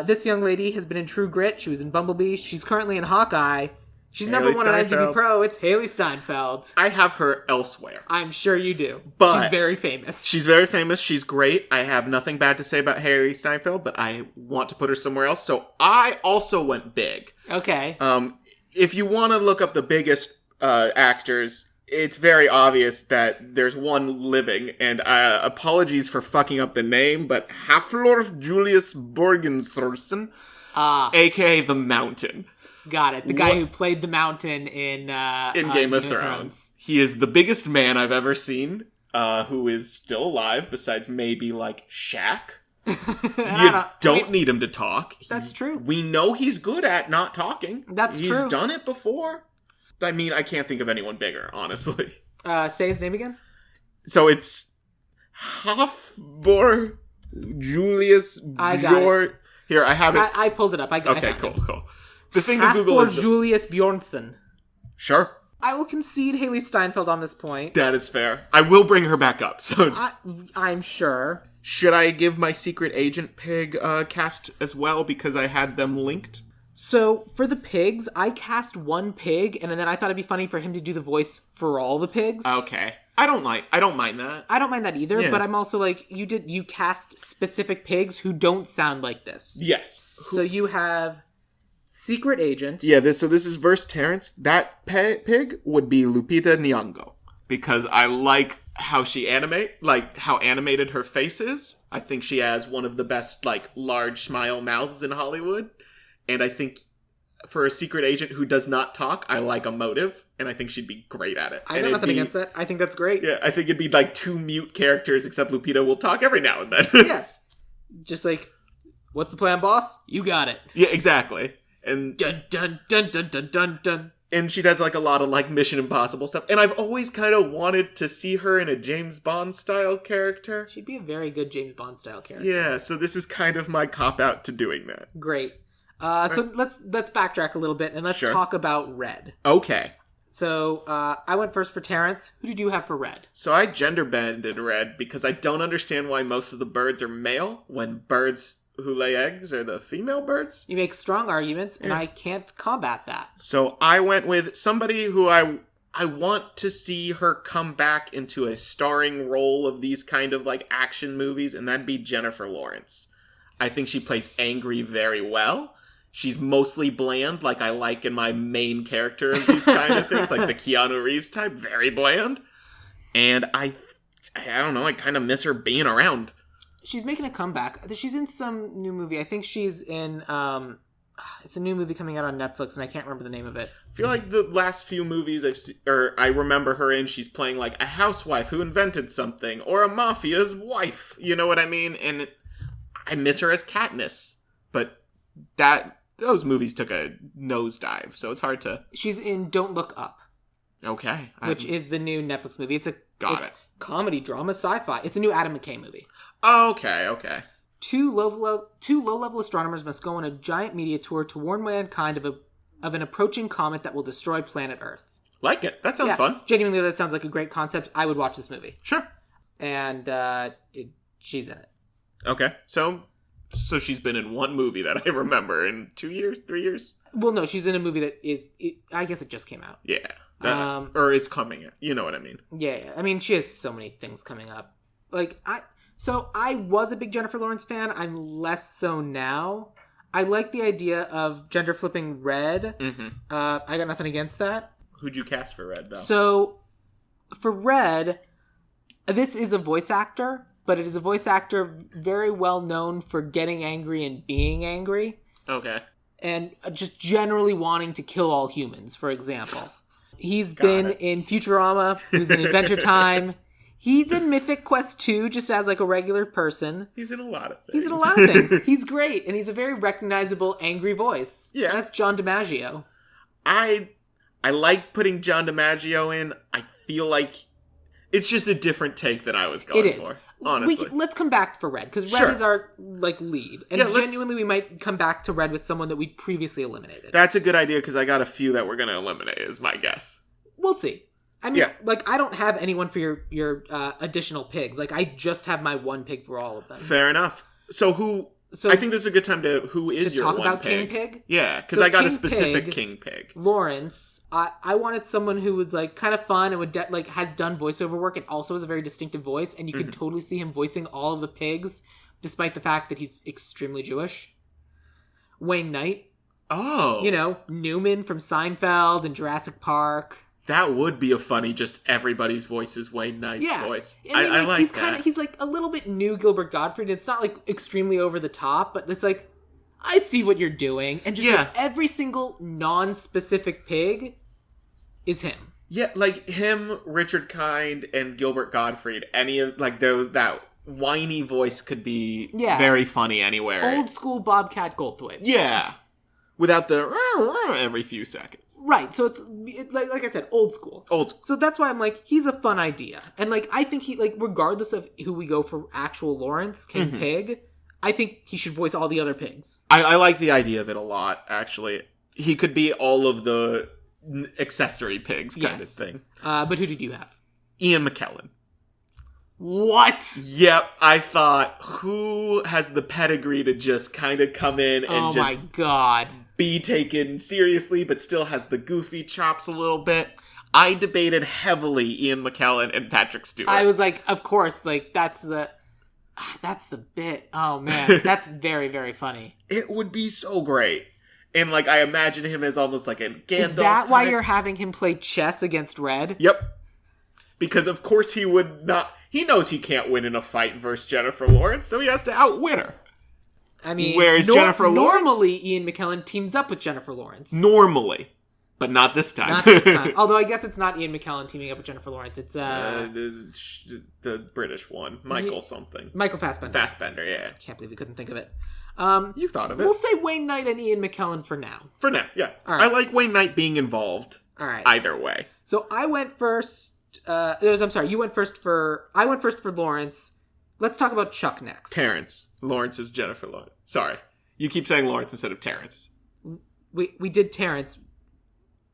This young lady has been in True Grit. She was in Bumblebee. She's currently in Hawkeye. She's number 1 on IMDb Pro. It's Haley Steinfeld. I have her elsewhere. I'm sure you do. But she's very famous. She's very famous. She's great. I have nothing bad to say about Haley Steinfeld, but I want to put her somewhere else. So I also went big. Okay. If you want to look up the biggest actors, it's very obvious that there's one living, and apologies for fucking up the name, but Haflorf Julius Borgenthorsten, aka The Mountain. Got it. The guy who played the Mountain in Game of Thrones. He is the biggest man I've ever seen, who is still alive, besides maybe, like, Shaq. You don't need him to talk. That's true. We know he's good at not talking. That's true. He's done it before. I mean, I can't think of anyone bigger, honestly. Say his name again? So it's Hafbor Julius Bjorn. Here, I have it. I pulled it up. Okay, cool. The thing to Google is... Julius Bjornsson. Sure. I will concede Haley Steinfeld on this point. That is fair. I will bring her back up. So I'm sure. Should I give my secret agent pig cast as well, because I had them linked? So, for the pigs, I cast one pig, and then I thought it'd be funny for him to do the voice for all the pigs. Okay. I don't mind that. I don't mind that either, but I'm also like, you cast specific pigs who don't sound like this. Yes. So you have Secret Agent. Yeah, this is verse Terrence. That pig would be Lupita Nyong'o, because I like how how animated her face is. I think she has one of the best, like, large smile mouths in Hollywood. And I think for a secret agent who does not talk, I like a motive, and I think she'd be great at it. I got nothing against it. I think that's great. Yeah, I think it'd be like 2 mute characters, except Lupita will talk every now and then. Yeah. Just like, what's the plan, boss? You got it. Yeah, exactly. And dun dun dun dun dun dun dun. And she does like a lot of like Mission Impossible stuff. And I've always kind of wanted to see her in a James Bond style character. She'd be a very good James Bond style character. Yeah, so this is kind of my cop out to doing that. Great. So let's backtrack a little bit and let's talk about Red. Okay. So I went first for Terrence. Who did you have for Red? So I gender bended Red because I don't understand why most of the birds are male when birds who lay eggs are the female birds. You make strong arguments, and I can't combat that. So I went with somebody who I want to see her come back into a starring role of these kind of like action movies, and that'd be Jennifer Lawrence. I think she plays angry very well. She's mostly bland, like I like in my main character of these kind of things, like the Keanu Reeves type, very bland. And I don't know, I kind of miss her being around. She's making a comeback. She's in some new movie. I think she's in, it's a new movie coming out on Netflix, and I can't remember the name of it. I feel like the last few movies I remember her in, she's playing like a housewife who invented something, or a mafia's wife, you know what I mean? And I miss her as Katniss, but those movies took a nosedive, so it's hard to... She's in Don't Look Up. Okay. Which is the new Netflix movie. It's comedy, drama, sci-fi. It's a new Adam McKay movie. Okay. Two low-level astronomers must go on a giant media tour to warn mankind of an approaching comet that will destroy planet Earth. Like it. That sounds fun. Genuinely, that sounds like a great concept. I would watch this movie. Sure. And she's in it. Okay. So she's been in one movie that I remember in 2 years, 3 years? Well, no, she's in a movie that I guess it just came out. Yeah. Or is coming out. You know what I mean. Yeah. I mean, she has so many things coming up. Like, I was a big Jennifer Lawrence fan. I'm less so now. I like the idea of gender flipping Red. Mm-hmm. I got nothing against that. Who'd you cast for Red, though? So, for Red, this is a voice actor, but it is a voice actor very well known for getting angry and being angry. Okay. And just generally wanting to kill all humans, for example. He's been in Futurama. He was in Adventure Time. He's in Mythic Quest 2 just as like a regular person. He's in a lot of things. He's in a lot of things. He's great. And he's a very recognizable, angry voice. Yeah. That's John DiMaggio. I like putting John DiMaggio in. I feel like it's just a different take than I was going for. Honestly. Let's come back for Red, because Red is our lead. And genuinely, we might come back to Red with someone that we previously eliminated. That's a good idea, because I got a few that we're going to eliminate, is my guess. We'll see. I mean, I don't have anyone for your additional pigs. Like, I just have my one pig for all of them. Fair enough. So I think this is a good time who is your one pig? To talk about King Pig? Yeah, because I got a specific King Pig. Lawrence. I wanted someone who was, like, kind of fun and would has done voiceover work and also has a very distinctive voice, and you could totally see him voicing all of the pigs, despite the fact that he's extremely Jewish. Wayne Knight. Oh. You know, Newman from Seinfeld and Jurassic Park. That would be a funny, just everybody's voice is Wayne Knight's voice. I like that. He's like a little bit new Gilbert Gottfried. It's not like extremely over the top, but it's like, I see what you're doing. And just like every single non-specific pig is him. Yeah, like him, Richard Kind, and Gilbert Gottfried. Any of like those, that whiny voice could be very funny anywhere. Old school Bobcat Goldthwait. Yeah. Without the every few seconds. Right, so it's like I said, old school. Old school. So that's why I'm like, he's a fun idea. And like, I think he, like, regardless of who we go for actual Lawrence, King Pig, I think he should voice all the other pigs. I like the idea of it a lot, actually. He could be all of the accessory pigs kind of thing. But who did you have? Ian McKellen. What? Yep, I thought, who has the pedigree to just kind of come in and just... Oh my god. Be taken seriously, but still has the goofy chops a little bit. I debated heavily Ian McKellen and Patrick Stewart. I was like, of course, like, that's the bit. Oh, man. That's very, very funny. It would be so great. And, like, I imagine him as almost like a Gandalf Is that type. why you're having him play chess against Red? Yep. Because, of course, he would not... He knows he can't win in a fight versus Jennifer Lawrence, so he has to outwin her. I mean, whereas Jennifer Lawrence... Normally, Ian McKellen teams up with Jennifer Lawrence. Normally. But not this time. Not this time. Although I guess it's not Ian McKellen teaming up with Jennifer Lawrence. It's the British one. Michael something. Michael Fassbender. Fassbender, yeah. Can't believe we couldn't think of it. You thought of it. We'll say Wayne Knight and Ian McKellen for now. For now, yeah. All right. I like Wayne Knight being involved. All right. Either way. So I went first. I'm sorry. You went first for... I went first for Lawrence. Let's talk about Chuck next. Terrence. Lawrence is Jennifer Lawrence. Sorry. You keep saying Lawrence instead of Terrence. We did Terrence.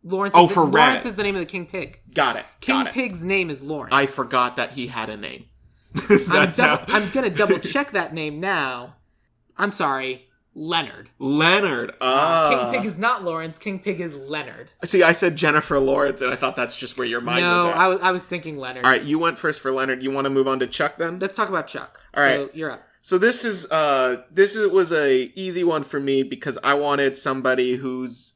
Lawrence. For Red. Lawrence is the name of the King Pig. Got it. King Pig's name is Lawrence. I forgot that he had a name. I'm gonna double check that name now. I'm sorry, Leonard. Leonard. King Pig is not Lawrence. King Pig is Leonard. See, I said Jennifer Lawrence, and I thought that's just where your mind was at. No, I was thinking Leonard. All right, you went first for Leonard. You want to move on to Chuck then? Let's talk about Chuck. All right, so you're up. So this was a easy one for me because I wanted somebody who's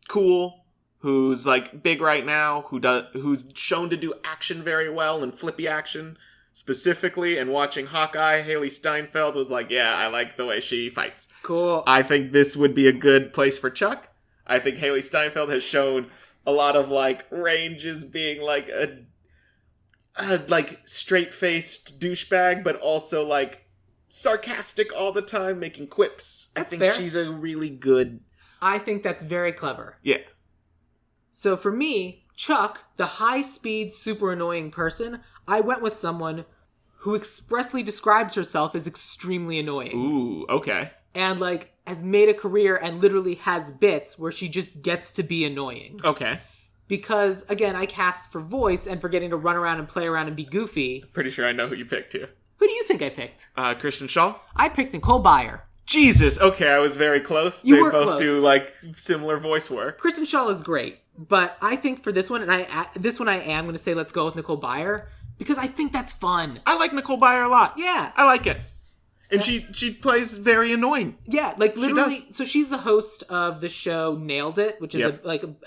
cool, who's like big right now, who's shown to do action very well and flippy action specifically. And watching Hawkeye, Haley Steinfeld was like, yeah, I like the way she fights. Cool. I think this would be a good place for Chuck. I think Haley Steinfeld has shown a lot of like range as being like a like straight-faced douchebag, but also like sarcastic all the time, making quips. That's I think fair. she's a really good... I think that's very clever. Yeah. So for me, Chuck, the high-speed, super annoying person, I went with someone who expressly describes herself as extremely annoying. Ooh, okay. And, like, has made a career and literally has bits where she just gets to be annoying. Okay. because, again, I cast for voice and for getting to run around and play around and be goofy. Pretty sure I know who you picked here. Who do you think I picked? Kristen Shaw? I picked Nicole Byer. Jesus! Okay, I was very close. You they were both close. do, like, similar voice work. Kristen Shaw is great, but I think for this one, and I am going to say let's go with Nicole Byer, because I think that's fun. I like Nicole Byer a lot. Yeah. I like it. And she plays very annoying. Yeah, like literally, so she's the host of the show Nailed It, which is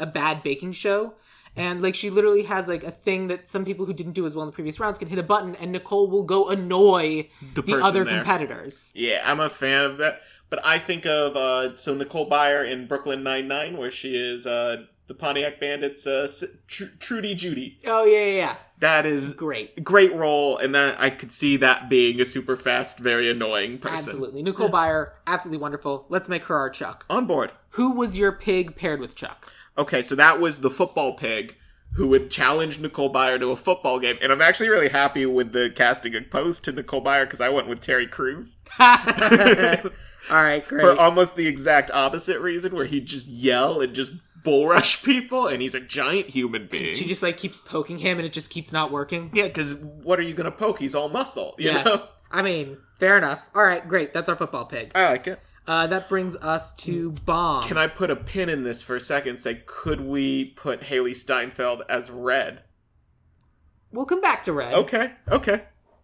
a bad baking show. And like she literally has like a thing that some people who didn't do as well in the previous rounds can hit a button and Nicole will go annoy the other competitors. Yeah, I'm a fan of that. But I think of, Nicole Byer in Brooklyn Nine-Nine, where she is the Pontiac Bandits' Trudy Judy. Oh, yeah. That is great. Great role, and that I could see that being a super fast, very annoying person. Absolutely. Nicole Byer, absolutely wonderful. Let's make her our Chuck. On board. Who was your pig paired with Chuck? Okay, so that was the football pig who would challenge Nicole Byer to a football game. And I'm actually really happy with the casting opposed to Nicole Byer because I went with Terry Crews. All right, great. For almost the exact opposite reason, where he'd just yell and just bull rush people, and he's a giant human being. She just like keeps poking him and it just keeps not working. Yeah, because what are you going to poke? He's all muscle, you know? I mean, fair enough. All right, great. That's our football pig. I like it. That brings us to Bomb. Can I put a pin in this for a second and say, could we put Haley Steinfeld as Red? We'll come back to Red. Okay.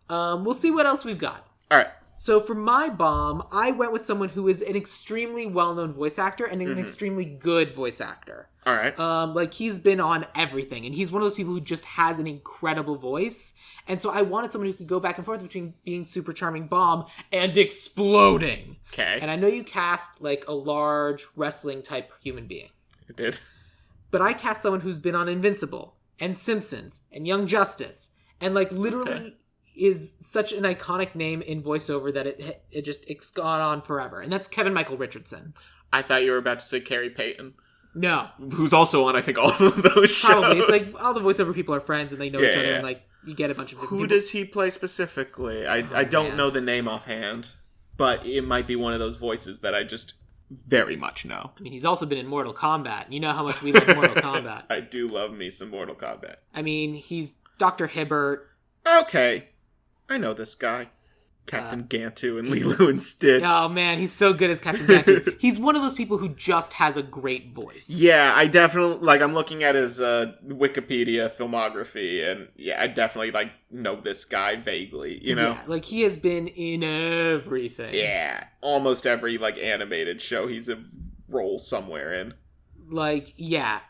We'll see what else we've got. All right. So for my Bomb, I went with someone who is an extremely well-known voice actor and an extremely good voice actor. All right. Like, he's been on everything, and he's one of those people who just has an incredible voice. And so I wanted someone who could go back and forth between being super charming Bomb and exploding. Okay. And I know you cast, like, a large wrestling-type human being. I did. But I cast someone who's been on Invincible, and Simpsons, and Young Justice, and, like, literally is such an iconic name in voiceover that it's gone on forever. And that's Kevin Michael Richardson. I thought you were about to say Carrie Payton. No. Who's also on, I think, all of those shows. Probably. It's like all the voiceover people are friends and they know each other and, like, you get a bunch of different Who people. does he play specifically? I don't know the name offhand, but it might be one of those voices that I just very much know. I mean, he's also been in Mortal Kombat. You know how much we love Mortal Kombat. I do love me some Mortal Kombat. I mean, he's Dr. Hibbert. Okay. I know this guy. Captain Gantu and Lilo and Stitch. Oh, man, he's so good as Captain Gantu. He's one of those people who just has a great voice. Yeah, I definitely, like, I'm looking at his Wikipedia filmography, and yeah, I definitely, like, know this guy vaguely, you know? Yeah, like, he has been in everything. Yeah, almost every, like, animated show he's a role somewhere in. Like, yeah,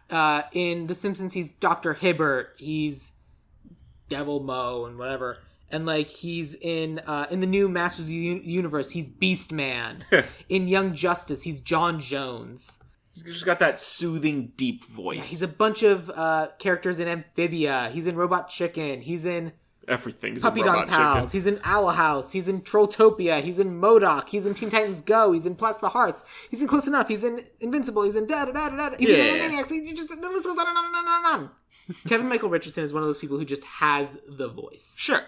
in The Simpsons, he's Dr. Hibbert, he's Devil Mo and whatever. And, like, he's in the new Masters of the Universe, he's Beast Man. In Young Justice, he's John Jones. He's just got that soothing, deep voice. Yeah, he's a bunch of characters in Amphibia. He's in Robot Chicken. He's in Everything's Puppy in Robot Dog Pals. Chicken. He's in Owl House. He's in Trolltopia. He's in MODOK. He's in Teen Titans Go. He's in Plus the Hearts. He's in Close Enough. He's in Invincible. He's in da-da-da-da-da. He's in Animaniacs. The list goes on and on and on and on. Kevin Michael Richardson is one of those people who just has the voice. Sure.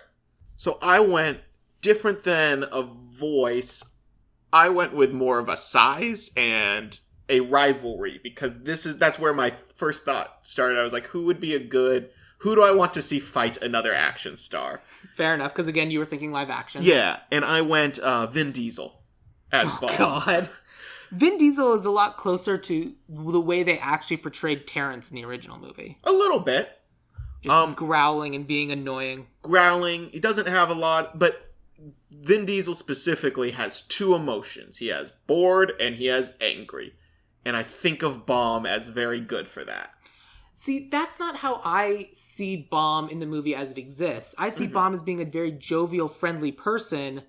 So I went different than a voice. I went with more of a size and a rivalry because that's where my first thought started. I was like, who do I want to see fight another action star? Fair enough, because again, you were thinking live action. Yeah, and I went Vin Diesel as Bob. God. Vin Diesel is a lot closer to the way they actually portrayed Terrence in the original movie. A little bit. Just growling and being annoying. Growling. He doesn't have a lot, but Vin Diesel specifically has two emotions. He has bored and he has angry. And I think of Bomb as very good for that. See, that's not how I see Bomb in the movie as it exists. I see Bomb as being a very jovial, friendly person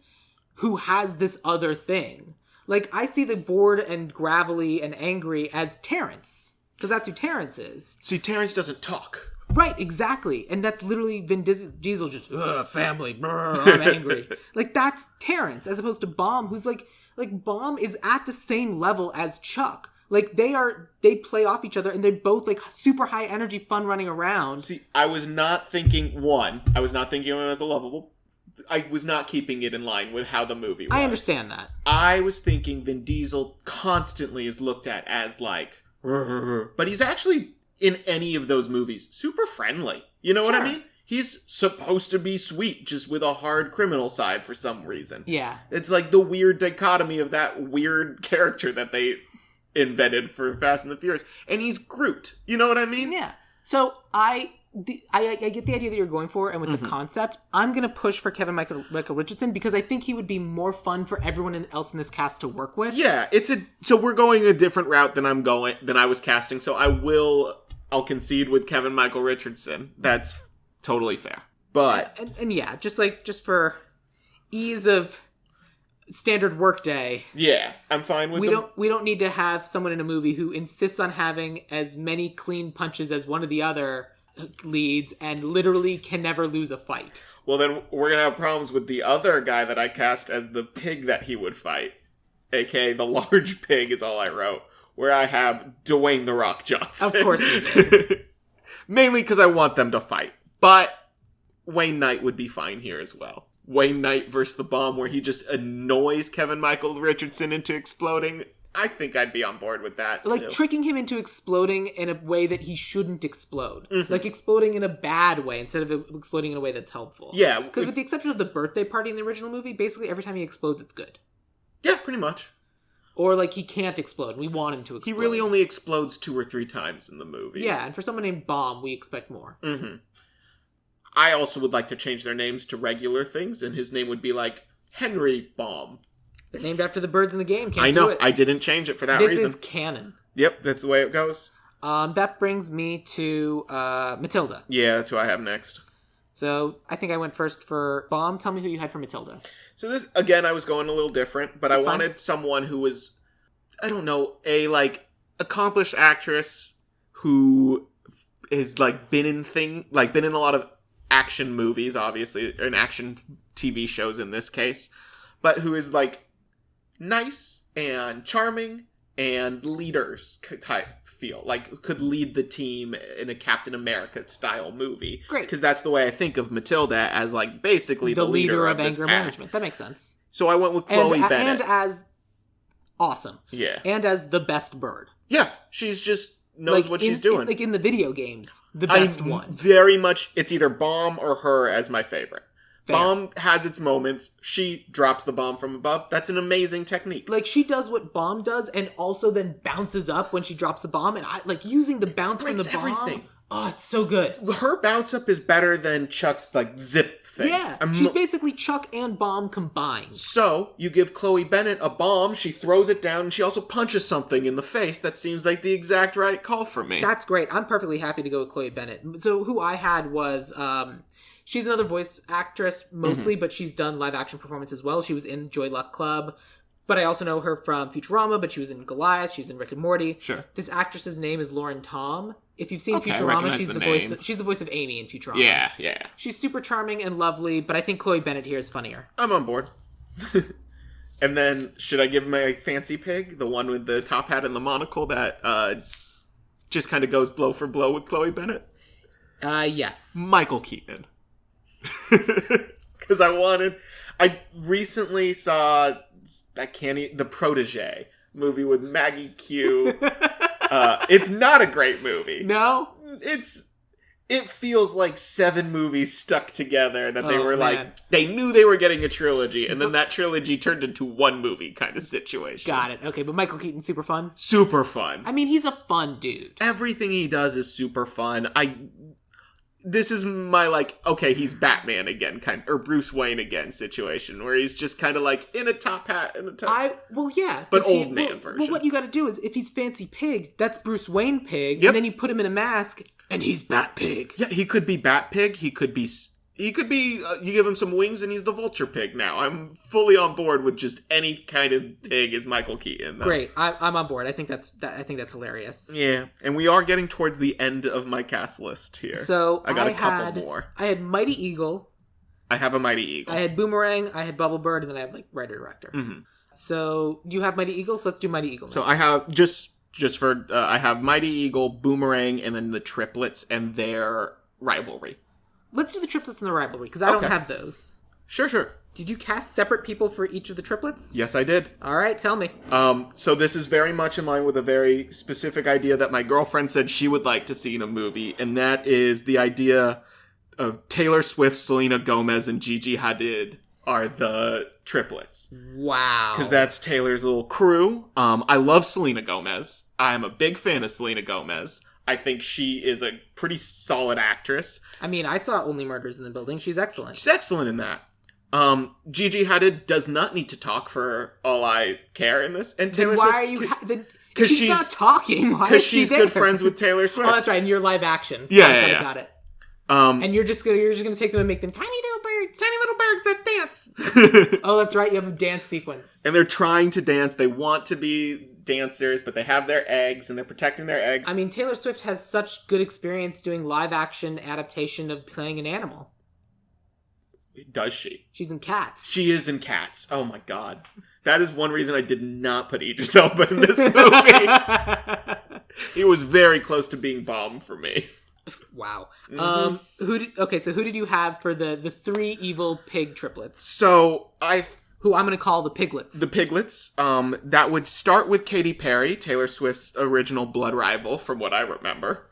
who has this other thing. Like, I see the bored and gravelly and angry as Terrence. Because that's who Terrence is. See, Terrence doesn't talk. Right, exactly. And that's literally Vin Diesel just, family, brr, I'm angry. Like, that's Terrence, as opposed to Bomb, who's like Bomb is at the same level as Chuck. Like, they play off each other, and they're both, like, super high energy, fun running around. See, I was not thinking of him as a lovable. I was not keeping it in line with how the movie was. I understand that. I was thinking Vin Diesel constantly is looked at as, like, but he's actually in any of those movies, super friendly. You know what I Sure. mean? He's supposed to be sweet, just with a hard criminal side for some reason. Yeah. It's like the weird dichotomy of that weird character that they invented for Fast and the Furious. And he's Groot. You know what I mean? Yeah. So I get the idea that you're going for, and with the concept, I'm going to push for Michael Richardson because I think he would be more fun for everyone else in this cast to work with. Yeah, so we're going a different route than I was casting. So I'll concede with Michael Richardson. That's totally fair. But and yeah, just for ease of standard workday. Yeah, I'm fine with we don't need to have someone in a movie who insists on having as many clean punches as one of the other leads and literally can never lose a fight. Well, then we're going to have problems with the other guy that I cast as the pig that he would fight. AKA the large pig is all I wrote. Where I have Dwayne The Rock Johnson. Of course you did. Mainly because I want them to fight. But Wayne Knight would be fine here as well. Wayne Knight versus the bomb where he just annoys Michael Richardson into exploding. I think I'd be on board with that, like, too. tricking him into exploding in a way that he shouldn't explode. Mm-hmm. Like, exploding in a bad way instead of exploding in a way that's helpful. Yeah. Because with the exception of the birthday party in the original movie, basically every time he explodes, it's good. Yeah, pretty much. Or, like, he can't explode. We want him to explode. He really only explodes 2 or 3 times in the movie. Yeah, and for someone named Bomb, we expect more. Mm-hmm. I also would like to change their names to regular things, and his name would be, like, Henry Bomb. They're named after the birds in the game. Can't I know. Do it. I didn't change it for that this reason. This is canon. Yep, that's the way it goes. That brings me to Matilda. Yeah, that's who I have next. So, I think I went first for Bomb. Tell me who you had for Matilda. So this, again, I was going a little different, but I wanted someone who was, I don't know, a, like, accomplished actress who is, like, been in a lot of action movies, obviously, and action TV shows in this case, but who is, like, nice and charming and leaders type feel. Like, could lead the team in a Captain America style movie. Great. Because that's the way I think of Matilda, as, like, basically the leader of anger pack. management. That makes sense. So I went with Chloe Bennett. And as awesome. Yeah. And as the best bird. Yeah. She's just knows what she's doing. Like in the video games, the best one. Very much, it's either Bomb or her as my favorite. Fair. Bomb has its moments. She drops the bomb from above. That's an amazing technique. Like, she does what Bomb does and also then bounces up when she drops the bomb. And I like using the bounce from the bomb. Everything. Oh, it's so good. Her bounce up is better than Chuck's, like, zip thing. Yeah. She's basically Chuck and Bomb combined. So, you give Chloe Bennett a bomb, she throws it down, and she also punches something in the face. That seems like the exact right call for me. That's great. I'm perfectly happy to go with Chloe Bennett. So, who I had was... she's another voice actress, mostly, but she's done live-action performance as well. She was in Joy Luck Club, but I also know her from Futurama, but she was in Goliath, she's in Rick and Morty. Sure. This actress's name is Lauren Tom. If you've seen Okay, Futurama, she's the voice of Amy in Futurama. Yeah, yeah. She's super charming and lovely, but I think Chloe Bennett here is funnier. I'm on board. And then, should I give my fancy pig? The one with the top hat and the monocle that just kind of goes blow for blow with Chloe Bennett? Yes. Michael Keaton. Because I recently saw The Protege movie with Maggie Q. It's not a great movie. No? It feels like 7 movies stuck together that they were man. like, they knew they were getting a trilogy, and then that trilogy turned into one movie kind of situation. Got it. Okay, but Michael Keaton's super fun? Super fun. I mean, he's a fun dude. Everything he does is super fun. This is my, like, okay, he's Batman again, or Bruce Wayne again situation, where he's just kind of, like, in a top hat and a top... Well, yeah. But old man version. Well, what you gotta do is, if he's Fancy Pig, that's Bruce Wayne Pig, Yep. and then you put him in a mask, and he's Bat Pig. Yeah, he could be Bat Pig, he could be, you give him some wings and he's the Vulture Pig now. I'm fully on board with just any kind of pig as Michael Keaton. Great, I'm on board. I think that's hilarious. Yeah, and we are getting towards the end of my cast list here. So I got a couple more. I had Mighty Eagle. I have a Mighty Eagle. I had Boomerang. I had Bubble Bird, and then I had like writer director. Mm-hmm. So you have Mighty Eagle. So let's do Mighty Eagle. So I have I have Mighty Eagle, Boomerang, and then the triplets and their rivalry. Let's do the triplets and the rivalry because I don't have those. Sure. Did you cast separate people for each of the triplets? Yes, I did. All right, tell me. So this is very much in line with a very specific idea that my girlfriend said she would like to see in a movie, and that is the idea of Taylor Swift, Selena Gomez, and Gigi Hadid are the triplets. Wow. Because that's Taylor's little crew. I love Selena Gomez. I'm a big fan of Selena Gomez. I think she is a pretty solid actress. I mean, I saw Only Murders in the Building. She's excellent. She's excellent in that. Gigi Hadid does not need to talk for all I care in this. And Taylor Swift... Why are you... Because she's not talking. Why is she there? Because she's good friends with Taylor Swift. Oh, that's right. And you're live action. Yeah. Got it. And you're just gonna take them and make them tiny little birds that dance. Oh, that's right. You have a dance sequence. And they're trying to dance. They want to be dancers, but they have their eggs, and they're protecting their eggs. I mean, Taylor Swift has such good experience doing live action adaptation of playing an animal. Does she? She's in Cats. She is in Cats. Oh my god. That is one reason I did not put Idris Elba in this movie. He was very close to being bomb for me. Wow. Mm-hmm. So who did you have for the three evil pig triplets? Who I'm going to call the Piglets. The Piglets. That would start with Katy Perry, Taylor Swift's original blood rival, from what I remember.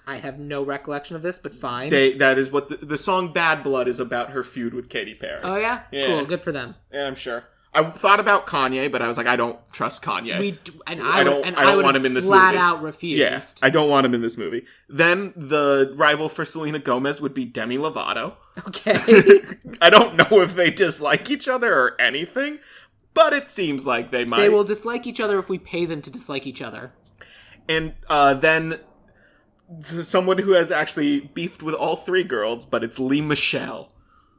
I have no recollection of this, but fine. That is what the song Bad Blood is about, her feud with Katy Perry. Oh, yeah? Cool. Good for them. Yeah, I'm sure. I thought about Kanye, but I was like, I don't trust Kanye. I don't want him in this movie. Flat out refused. Yeah, I don't want him in this movie. Then the rival for Selena Gomez would be Demi Lovato. Okay. I don't know if they dislike each other or anything, but it seems like they might. They will dislike each other if we pay them to dislike each other. And then someone who has actually beefed with all three girls, but it's Lea Michele.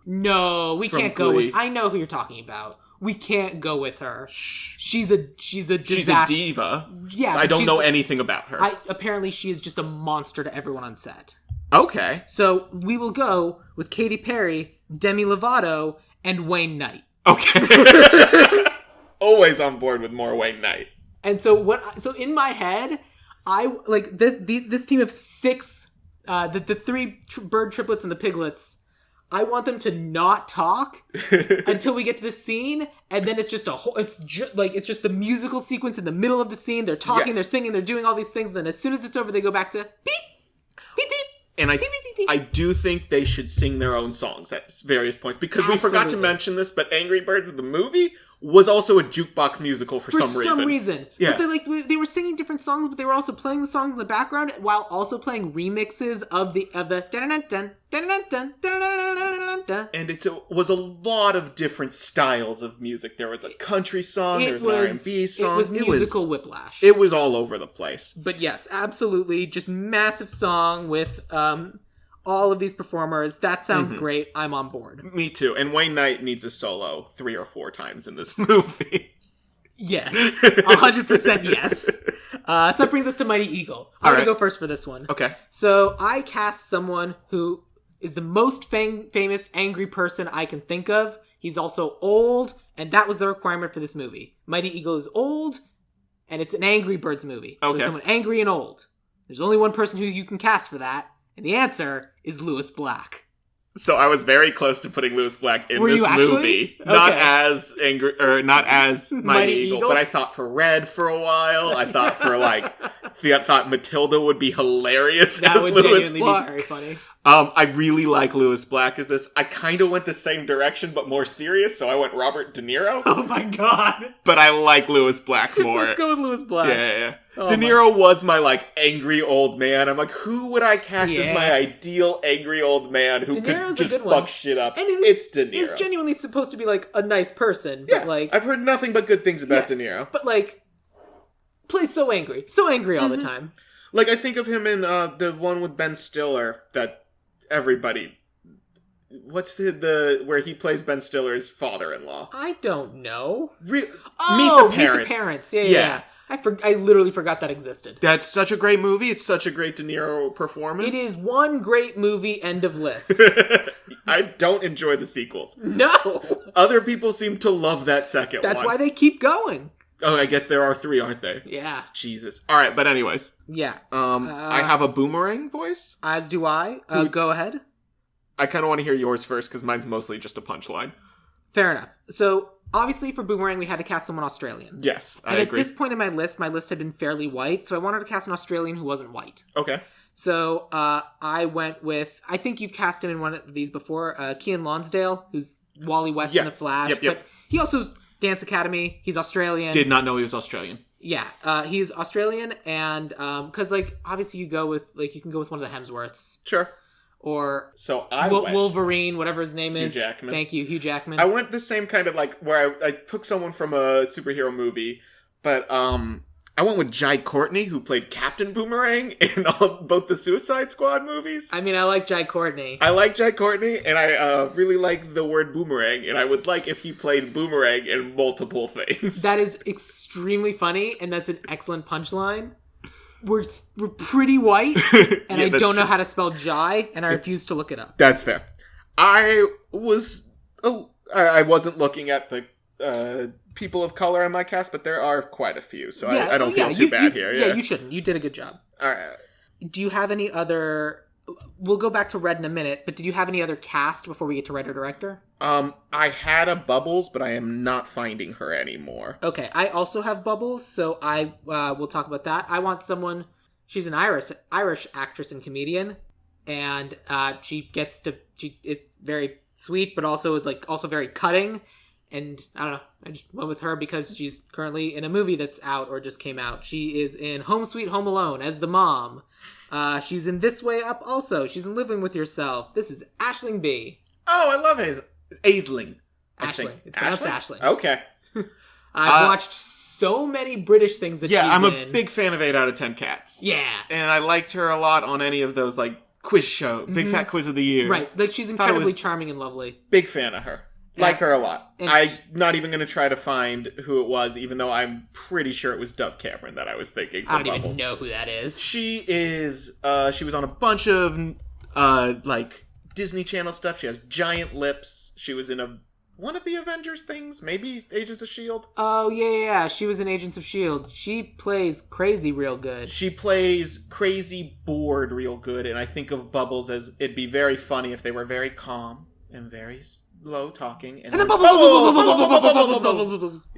No, we can't go with... I know who you're talking about. We can't go with her. She's a disaster. She's a diva. Yeah, I don't know anything about her. Apparently, she is just a monster to everyone on set. Okay. So we will go with Katy Perry, Demi Lovato, and Wayne Knight. Okay. Always on board with more Wayne Knight. And so in my head, I like this team of six, the three bird triplets and the piglets. I want them to not talk until we get to the scene, and then it's just it's just the musical sequence in the middle of the scene. They're talking, They're singing, they're doing all these things, and then as soon as it's over, they go back to beep, beep, beep. And I do think they should sing their own songs at various points, because Absolutely. We forgot to mention this, but Angry Birds the movie was also a jukebox musical for some reason. Yeah. But they were singing different songs, but they were also playing the songs in the background while also playing remixes of the and it was a lot of different styles of music. There was a country song, there was an R&B song. It was musical whiplash. It was all over the place. But yes, absolutely, just massive song with all of these performers. That sounds great. I'm on board. Me too. And Wayne Knight needs a solo 3 or 4 times in this movie. Yes. 100% yes. So that brings us to Mighty Eagle. I'm going to go first for this one. Okay. So I cast someone who is the most famous angry person I can think of. He's also old, and that was the requirement for this movie. Mighty Eagle is old, and it's an Angry Birds movie. Okay. So it's someone angry and old. There's only one person who you can cast for that. And the answer is Lewis Black. So I was very close to putting Lewis Black in this movie. Okay. Not as angry, or not as Mighty Eagle, but I thought for Red for a while. I thought for I thought Matilda would be hilarious as Lewis Black. Be very funny. I really like Lewis Black as this. I kind of went the same direction, but more serious, so I went Robert De Niro. Oh my god. But I like Lewis Black more. Let's go with Lewis Black. Yeah. Oh, De Niro was my, angry old man. I'm like, who would I cast as my ideal angry old man who could just fuck shit up? And it's De Niro. He's genuinely supposed to be, a nice person. But, I've heard nothing but good things about De Niro. But, plays so angry all the time. I think of him in the one with Ben Stiller that everybody... What's the where he plays Ben Stiller's father-in-law? I don't know. Meet the Parents. Meet the Parents. Yeah. I literally forgot that existed. That's such a great movie. It's such a great De Niro performance. It is one great movie, end of list. I don't enjoy the sequels. No! Other people seem to love that second one. That's why they keep going. Oh, I guess there are 3, aren't they? Yeah. Jesus. Alright, but anyways. Yeah. I have a boomerang voice. As do I. Go ahead. I kind of want to hear yours first, because mine's mostly just a punchline. Fair enough. So, obviously, for Boomerang, we had to cast someone Australian. Yes, I agree. agree. At this point in my list had been fairly white, so I wanted to cast an Australian who wasn't white. Okay. So, I went with... I think you've cast him in one of these before. Caine Lonsdale, who's Wally West in The Flash. Yep. But he also... Dance Academy. He's Australian. Did not know he was Australian. Yeah, he's Australian, and because obviously you can go with one of the Hemsworths. Sure. Or so I Wolverine, whatever his name is. Hugh Jackman. Thank you, Hugh Jackman. I went the same kind of where I took someone from a superhero movie, but I went with Jai Courtney, who played Captain Boomerang in both the Suicide Squad movies. I mean, I like Jai Courtney. I like Jai Courtney, and I really like the word boomerang, and I would like if he played Boomerang in multiple things. That is extremely funny, and that's an excellent punchline. We're pretty white, and I don't know how to spell Jai, and I refuse to look it up. That's fair. I wasn't looking at the people of color in my cast, but there are quite a few, so I don't feel too bad here. Yeah, you shouldn't. You did a good job. All right. Do you have any other... We'll go back to Red in a minute, but did you have any other cast before we get to writer-director? I had a Bubbles, but I am not finding her anymore. Okay, I also have Bubbles, so I will talk about that. I want someone... She's an Irish actress and comedian, and she gets to... It's very sweet, but also is also very cutting. And I don't know, I just went with her because she's currently in a movie that's out or just came out. She is in Home Sweet Home Alone as the mom. She's in This Way Up also. She's in Living With Yourself. This is Aisling B. Oh, I love Aisling. Aisling. It's pronounced Aisling. Okay. I've watched so many British things that she's in. Yeah, I'm a big fan of 8 out of 10 Cats. Yeah. And I liked her a lot on any of those, quiz show, Big Fat Quiz of the Years. Right, she's incredibly charming and lovely. Big fan of her. Like her a lot. I'm not even going to try to find who it was, even though I'm pretty sure it was Dove Cameron that I was thinking. I don't even know who that is. She is, she was on a bunch of, Disney Channel stuff. She has giant lips. She was in one of the Avengers things, maybe Agents of S.H.I.E.L.D. Oh, yeah. She was in Agents of S.H.I.E.L.D. She plays crazy real good. She plays crazy bored real good, and I think of Bubbles as it'd be very funny if they were very calm and very low talking, and then bubbles.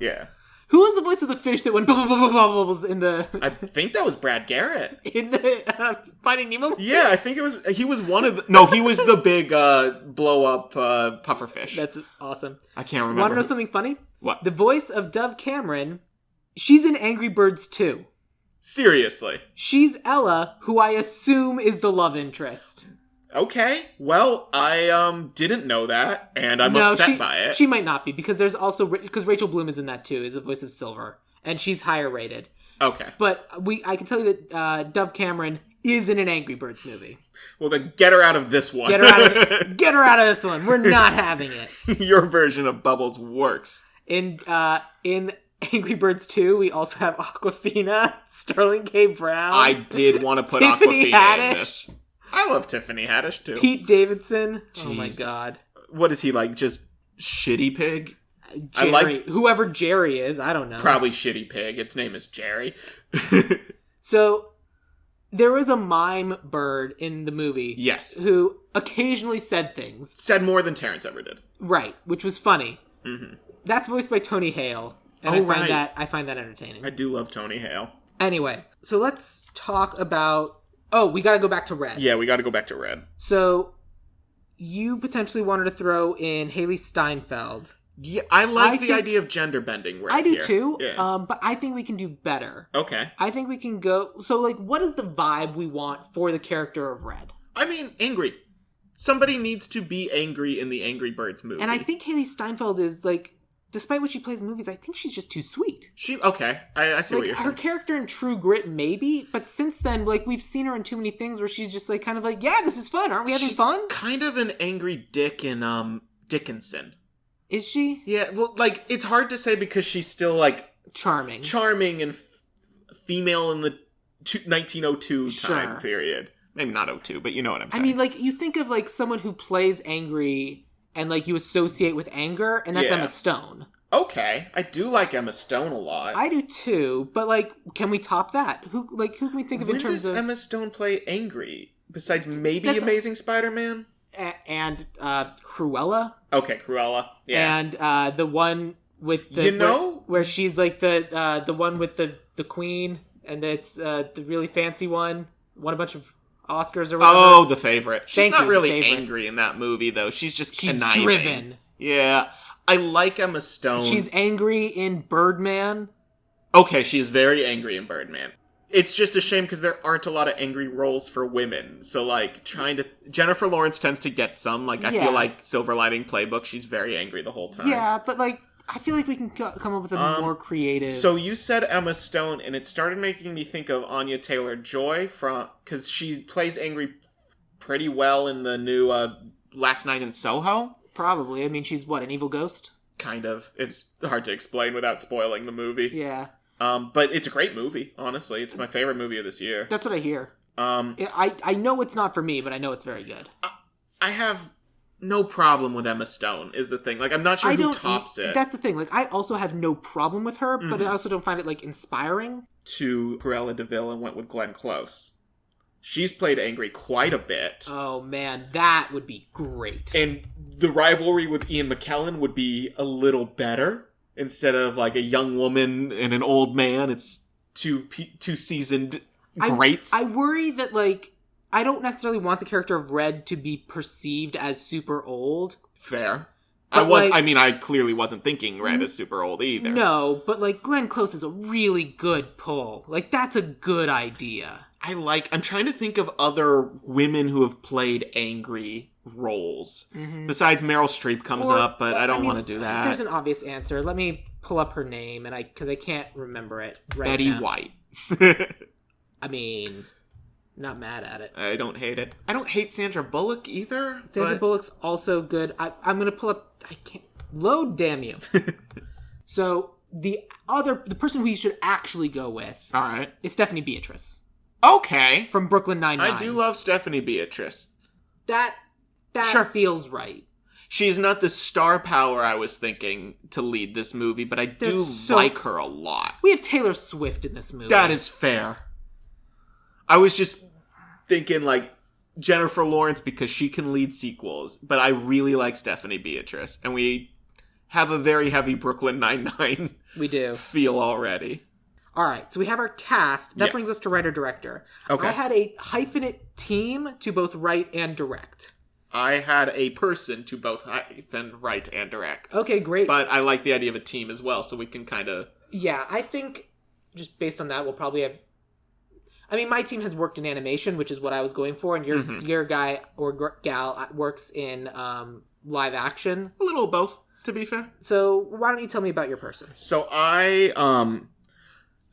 Yeah. Who was the voice of the fish that went bubbles in the... I think that was Brad Garrett. In the Finding Nemo? Yeah, I think he was one of the... No, he was the big blow-up pufferfish. That's awesome. I can't remember. Want to know something funny? What? The voice of Dove Cameron, she's in Angry Birds 2. Seriously? She's Ella, who I assume is the love interest. Okay, well, I didn't know that, and I'm upset by it. She might not be, because there's also... Because Rachel Bloom is in that too, is the voice of Silver, and she's higher rated. Okay. But I can tell you that Dove Cameron is in an Angry Birds movie. Well, then get her out of this one. Get her out of this one. We're not having it. Your version of Bubbles works. In Angry Birds 2, we also have Awkwafina, Sterling K. Brown. I did want to put Tiffany Awkwafina in this. I love Tiffany Haddish, too. Pete Davidson. Jeez. Oh, my God. What is he, just Shitty Pig? Jerry. Whoever Jerry is, I don't know. Probably Shitty Pig. Its name is Jerry. So, there was a mime bird in the movie. Yes. Who occasionally said things. Said more than Terrence ever did. Right, which was funny. Mm-hmm. That's voiced by Tony Hale. And I find that entertaining. I do love Tony Hale. Anyway, so let's talk about... Oh, we gotta go back to Red. Yeah, we gotta go back to Red. So, you potentially wanted to throw in Haley Steinfeld. Yeah, I like the idea of gender bending right I do here. too, Yeah. But I think we can do better. Okay. I think we can go... So, what is the vibe we want for the character of Red? I mean, angry. Somebody needs to be angry in the Angry Birds movie. And I think Haley Steinfeld is, despite what she plays in movies, I think she's just too sweet. Okay. I see what you're saying. Her character in True Grit, maybe, but since then, we've seen her in too many things where she's just, yeah, this is fun. Aren't we having fun? Kind of an angry dick in, Dickinson. Is she? Yeah, well, it's hard to say because she's still, charming. Charming and female in the 1902 time period. Maybe not 02, but you know what I'm saying. I mean, you think of, someone who plays angry... And, you associate with anger, and that's Emma Stone. Okay. I do like Emma Stone a lot. I do, too. But, can we top that? Who can we think of in terms of... When does Emma Stone play angry? Besides maybe Amazing Spider-Man? and Cruella. Okay, Cruella. Yeah. And the one with the where she's like the one with the queen, and it's the really fancy one. Won a bunch of Oscars or whatever. Oh, The Favorite. She's not really Favorite. Angry in that movie though. She's just she's conniving. driven. Yeah. I like Emma Stone. She's angry in Birdman. Okay, she's very angry in Birdman. It's just a shame because there aren't a lot of angry roles for women. So, like, Jennifer Lawrence tends to get some. Like, I feel like Silver Lining Playbook, she's very angry the whole time. Yeah, but, like, I feel like we can come up with a more creative... So you said Emma Stone, and it started making me think of Anya Taylor-Joy because she plays angry pretty well in the new Last Night in Soho. Probably. I mean, she's, an evil ghost? Kind of. It's hard to explain without spoiling the movie. Yeah. But it's a great movie, honestly. It's my favorite movie of this year. That's what I hear. I know it's not for me, but I know it's very good. I have no problem with Emma Stone, is the thing. Like, I'm not sure who tops it. That's the thing. Like, I also have no problem with her, but I also don't find it, like, inspiring. To Cruella de Vil and went with Glenn Close. She's played angry quite a bit. Oh, man, that would be great. And the rivalry with Ian McKellen would be a little better. Instead of, like, a young woman and an old man, it's two seasoned greats. I worry that, like, I don't necessarily want the character of Red to be perceived as super old. Fair. But I clearly wasn't thinking Red is super old either. No, but, like, Glenn Close is a really good pull. Like, that's a good idea. I'm trying to think of other women who have played angry roles. Mm-hmm. Besides Meryl Streep comes up, but I don't want to do that. There's an obvious answer. Let me pull up her name, because I can't remember it right now. Betty White. I mean, not mad at it. I don't hate it. I don't hate Sandra Bullock either. Sandra Bullock's also good. I'm going to pull up... I can't... Load, damn you. So, the person we should actually go with... All right. ...is Stephanie Beatrice. Okay. From Brooklyn Nine-Nine. I do love Stephanie Beatrice. That sure feels right. She's not the star power I was thinking to lead this movie, but I do like her a lot. We have Taylor Swift in this movie. That is fair. I was just thinking, like, Jennifer Lawrence because she can lead sequels, but I really like Stephanie Beatrice, and we have a very heavy Brooklyn Nine-Nine we do feel already. All right, so we have our cast. That brings us to writer-director. Okay. I had a hyphenate team to both write and direct. I had a person to both write and direct. Okay, great. But I like the idea of a team as well, so we can kind of... Yeah, I think just based on that, we'll probably have... I mean, my team has worked in animation, which is what I was going for, and your guy or gal works in live action. A little of both, to be fair. So why don't you tell me about your person? So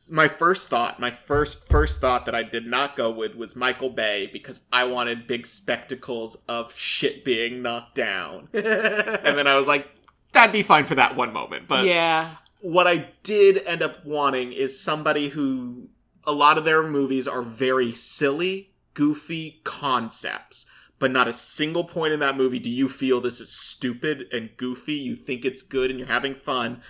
my first thought that I did not go with was Michael Bay because I wanted big spectacles of shit being knocked down. And then I was like, that'd be fine for that one moment. But yeah, what I did end up wanting is somebody who, a lot of their movies are very silly, goofy concepts. But not a single point in that movie do you feel this is stupid and goofy. You think it's good and you're having fun.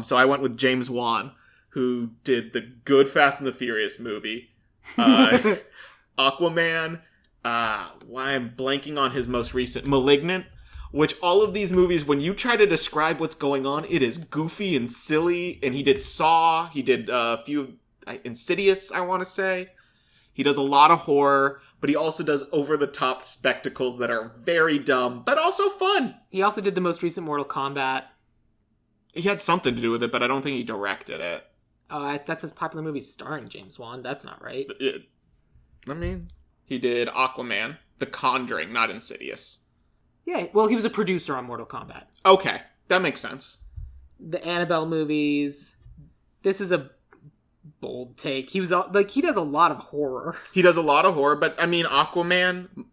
So I went with James Wan, who did the good Fast and the Furious movie, Aquaman, why I'm blanking on his most recent, Malignant, which all of these movies, when you try to describe what's going on, it is goofy and silly, and he did Saw, he did a few, Insidious, I want to say. He does a lot of horror, but he also does over-the-top spectacles that are very dumb, but also fun. He also did the most recent Mortal Kombat. He had something to do with it, but I don't think he directed it. Oh, that's his popular movie starring James Wan. That's not right. He did Aquaman, The Conjuring, not Insidious. Yeah, well, he was a producer on Mortal Kombat. Okay, that makes sense. The Annabelle movies. This is a bold take. He does a lot of horror. He does a lot of horror, but I mean, Aquaman.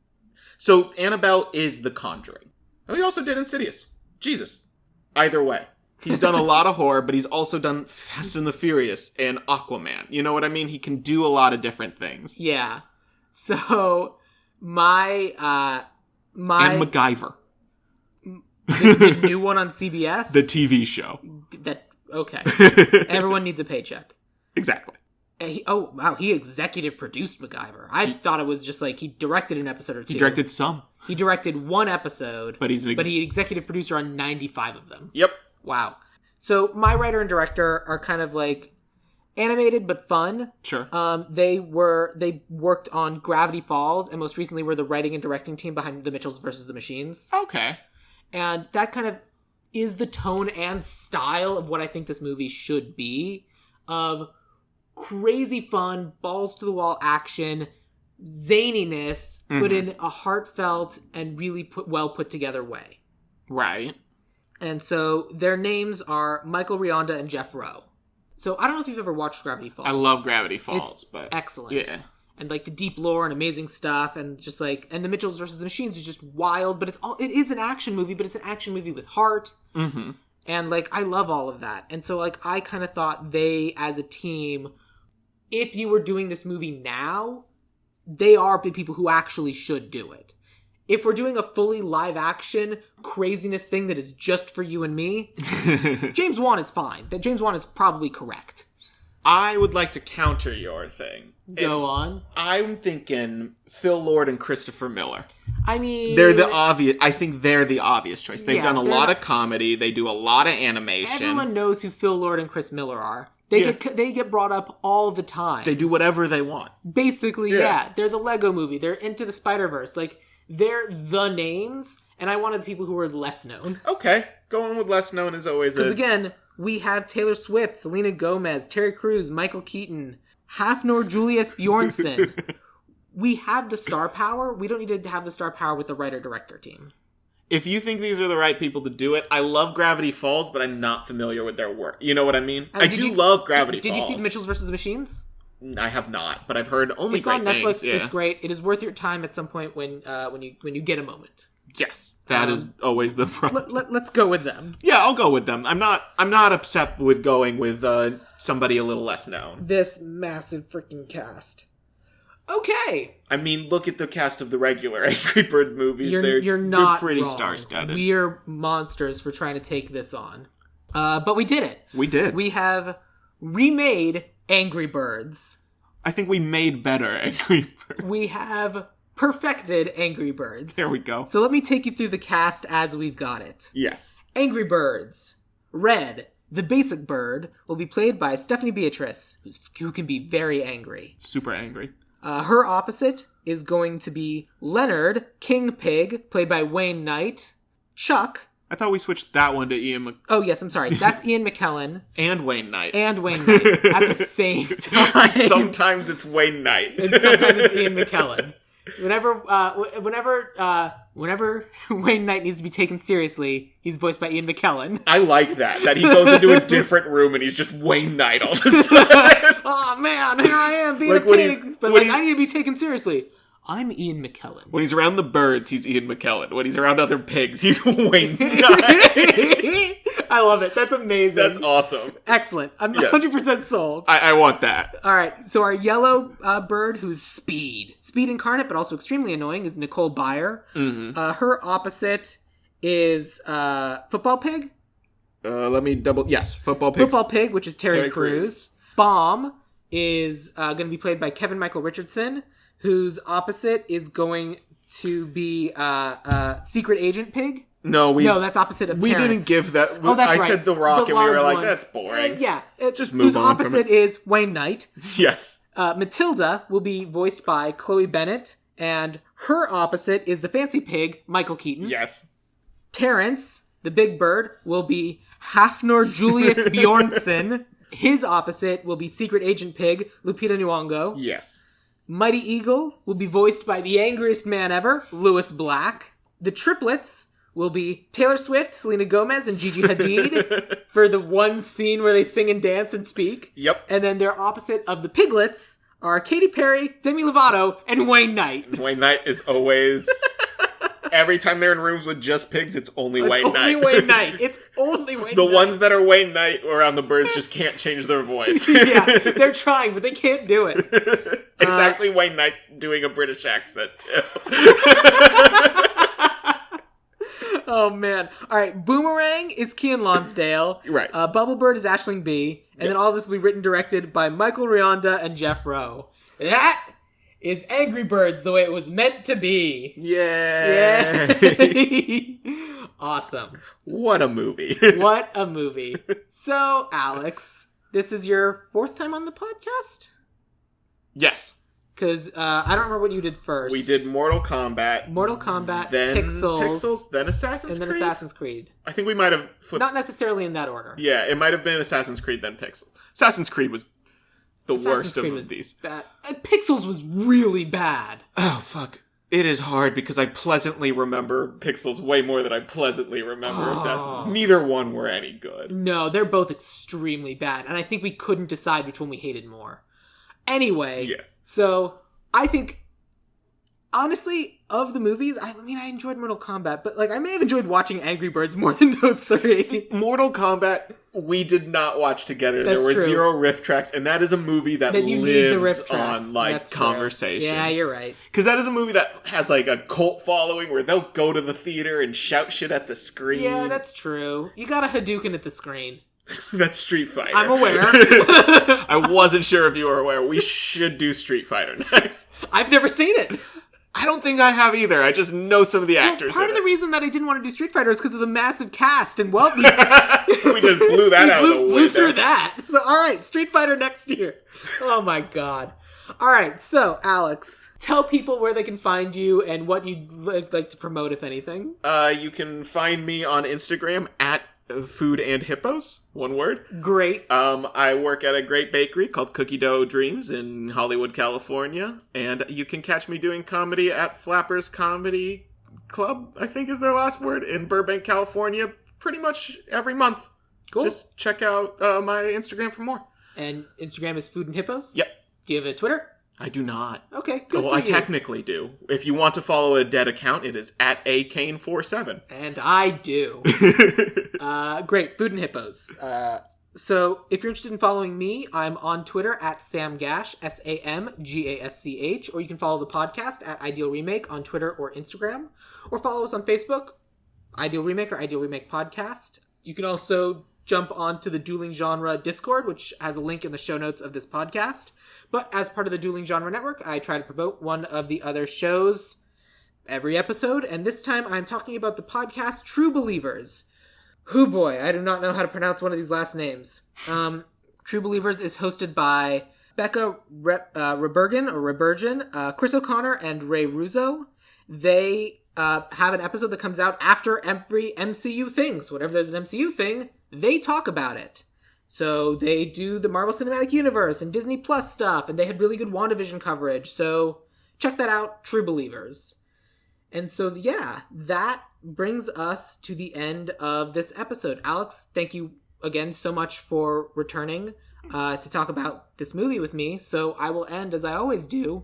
So Annabelle is The Conjuring. And he also did Insidious. Jesus. Either way. He's done a lot of horror, but he's also done Fast and the Furious and Aquaman. You know what I mean? He can do a lot of different things. Yeah. So, my... And MacGyver. The new one on CBS? The TV show. Okay. Everyone needs a paycheck. Exactly. He executive produced MacGyver. I thought it was just like he directed an episode or two. He directed some. He directed one episode, but he executive producer on 95 of them. Yep. Wow. So my writer and director are kind of like animated but fun. Sure. They worked on Gravity Falls, and most recently were the writing and directing team behind The Mitchells versus the Machines. Okay. And that kind of is the tone and style of what I think this movie should be, of crazy fun, balls to the wall action, zaniness, but in a heartfelt and really well put together way. Right. And so their names are Michael Rionda and Jeff Rowe. So I don't know if you've ever watched Gravity Falls. I love Gravity Falls, but excellent. Yeah. And like the deep lore and amazing stuff, and just like, and The Mitchells versus the Machines is just wild, but it is an action movie, but it's an action movie with heart. Mm-hmm. And like, I love all of that. And so like, I kind of thought they, as a team, if you were doing this movie now, they are the people who actually should do it. If we're doing a fully live action craziness thing that is just for you and me, James Wan is fine. That James Wan is probably correct. I would like to counter your thing. Go on. I'm thinking Phil Lord and Christopher Miller. I mean, I think they're the obvious choice. They've done a lot of comedy. They do a lot of animation. Everyone knows who Phil Lord and Chris Miller are. They get brought up all the time. They do whatever they want. Basically, yeah. They're the Lego Movie. They're Into the Spider-Verse. Like, they're the names, and I wanted the people who were less known. Okay. Going with less known is always Because again, we have Taylor Swift, Selena Gomez, Terry Crews, Michael Keaton, Hafnor Julius Bjornsson. We have the star power. We don't need to have the star power with the writer-director team. If you think these are the right people to do it, I love Gravity Falls, but I'm not familiar with their work. You know what I mean? I do love Gravity Falls. Did you see The Mitchells versus the Machines? I have not, but I've heard only it's great things. It's on Netflix. Yeah. It's great. It is worth your time at some point when you get a moment. Yes, that is always the problem. Let's go with them. Yeah, I'll go with them. I'm not upset with going with somebody a little less known. This massive freaking cast. Okay. I mean, look at the cast of the regular Angry Bird movies. You're not they're pretty wrong. star-studded. We're monsters for trying to take this on. But we did it. We did. We have remade Angry Birds. I think we made better Angry Birds. We have perfected Angry Birds. There we go. So let me take you through the cast as we've got it. Yes. Angry Birds. Red, the basic bird, will be played by Stephanie Beatrice, who can be very angry. Super angry. Her opposite is going to be Leonard, King Pig, played by Wayne Knight. Chuck. I thought we switched that one to Ian Oh, yes, I'm sorry. That's Ian Mckellen. And Wayne Knight. At the same time. Sometimes it's Wayne Knight. And sometimes it's Ian Mckellen. Whenever Wayne Knight needs to be taken seriously, he's voiced by Ian Mckellen. I like that he goes into a different room and he's just Wayne Knight all of a sudden. Oh man, here I am being a pig, but I need to be taken seriously. I'm Ian Mckellen. When he's around the birds, he's Ian Mckellen. When he's around other pigs, he's Wayne Knight. I love it. That's amazing. That's awesome. Excellent. I'm 100% sold. I want that. All right. So our yellow bird, who's Speed incarnate, but also extremely annoying, is Nicole Byer. Mm-hmm. Her opposite is Football Pig. Let me double. Yes, Football Pig. Football Pig, which is Terry Crews. Bomb is going to be played by Kevin Michael Richardson, whose opposite is going to be Secret Agent Pig. No, that's opposite of Terrence. We didn't give that. Oh, that's right. I said The Rock, and we were like, that's boring. Just move on. Whose opposite is Wayne Knight. Yes. Matilda will be voiced by Chloe Bennett, and her opposite is the fancy pig, Michael Keaton. Yes. Terrence, the big bird, will be Hafnor Julius Bjornsson. His opposite will be Secret Agent Pig, Lupita Nyong'o. Yes. Mighty Eagle will be voiced by the angriest man ever, Lewis Black. The triplets will be Taylor Swift, Selena Gomez, and Gigi Hadid for the one scene where they sing and dance and speak. Yep. And then their opposite of the piglets are Katy Perry, Demi Lovato, and Wayne Knight. Wayne Knight is always... Every time they're in rooms with just pigs, it's only Wayne Knight. It's only Wayne Knight. The ones that are Wayne Knight around the birds just can't change their voice. Yeah, they're trying, but they can't do it. It's actually Wayne Knight doing a British accent, too. Oh, man. All right. Boomerang is Kean Lonsdale. Right. Bubblebird is Aisling B. And then all of this will be written and directed by Michael Rionda and Jeff Rowe. That is Angry Birds the way it was meant to be. Yeah. Awesome. What a movie. What a movie. So, Alex, this is your 4th time on the podcast? Yes. Because I don't remember what you did first. We did Mortal Kombat. Then Pixels, then Assassin's Creed. And then Assassin's Creed. I think we might have flipped. Not necessarily in that order. Yeah, it might have been Assassin's Creed, then Pixels. Assassin's Creed was the worst of these. Bad. Pixels was really bad. Oh, fuck. It is hard because I pleasantly remember Pixels way more than I pleasantly remember Assassin's. Neither one were any good. No, they're both extremely bad. And I think we couldn't decide which one we hated more. Anyway. Yes. So, I think, honestly, of the movies, I enjoyed Mortal Kombat, but, I may have enjoyed watching Angry Birds more than those 3. See, Mortal Kombat, we did not watch together. That's there were true. 0 riff tracks, and that is a movie that you need the lives riff tracks. on, That's conversation. True. Yeah, you're right. Because that is a movie that has, a cult following where they'll go to the theater and shout shit at the screen. Yeah, that's true. You got a Hadouken at the screen. That's Street Fighter. I'm aware. I wasn't sure if you were aware. We should do Street Fighter next. I've never seen it. I don't think I have either. I just know some of the actors. Part of the reason that I didn't want to do Street Fighter is because of the massive cast, and we just blew that out of the window. Blew through that. So, all right, Street Fighter next year. Oh my god. All right, so Alex, tell people where they can find you and what you'd like to promote, if anything. You can find me on Instagram at Food and Hippos, one word. Great. I work at a great bakery called Cookie Dough Dreams in Hollywood, California, and you can catch me doing comedy at Flappers Comedy Club, I think is their last word, in Burbank, California, pretty much every month. Cool. Just check out my Instagram for more. And Instagram is Food and Hippos? Yep. Do you have a Twitter? I do not. Okay, good Well, for I you. technically do. If you want to follow a dead account, it is at acaine47. And I do. Great, Food and Hippos. So, if you're interested in following me, I'm on Twitter at Sam Gasch, SAMGASCH, or you can follow the podcast at Ideal Remake on Twitter or Instagram, or follow us on Facebook, Ideal Remake or Ideal Remake Podcast. You can also jump onto the Dueling Genre Discord, which has a link in the show notes of this podcast. But as part of the Dueling Genre Network, I try to promote one of the other shows every episode, and this time I'm talking about the podcast True Believers. Hoo boy, I do not know how to pronounce one of these last names. True Believers is hosted by Becca Rebergen, Chris O'Connor, and Ray Russo. They have an episode that comes out after every MCU thing. So whenever there's an MCU thing, they talk about it. So they do the Marvel Cinematic Universe and Disney Plus stuff, and they had really good WandaVision coverage. So check that out, True Believers. And so, yeah, that brings us to the end of this episode. Alex, thank you again so much for returning to talk about this movie with me. So I will end, as I always do.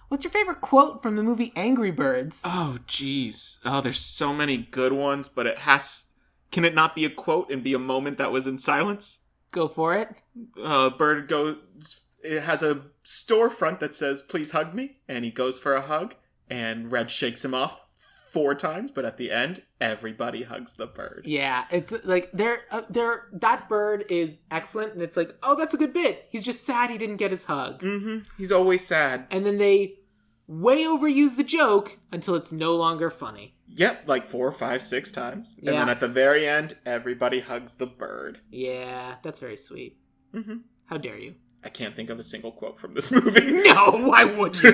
What's your favorite quote from the movie Angry Birds? Oh, jeez. Oh, there's so many good ones, but it has... Can it not be a quote and be a moment that was in silence? Go for it. Bird goes... It has a storefront that says, "Please hug me," and he goes for a hug, and Red shakes him off 4 times, but at the end, everybody hugs the bird. Yeah, it's like, that bird is excellent, and it's like, oh, that's a good bit. He's just sad he didn't get his hug. Mm-hmm. He's always sad. And then they way overuse the joke until it's no longer funny. Yep, like 4, 5, 6 times. Yeah. And then at the very end, everybody hugs the bird. Yeah, that's very sweet. Mm-hmm. How dare you? I can't think of a single quote from this movie. No, why would you?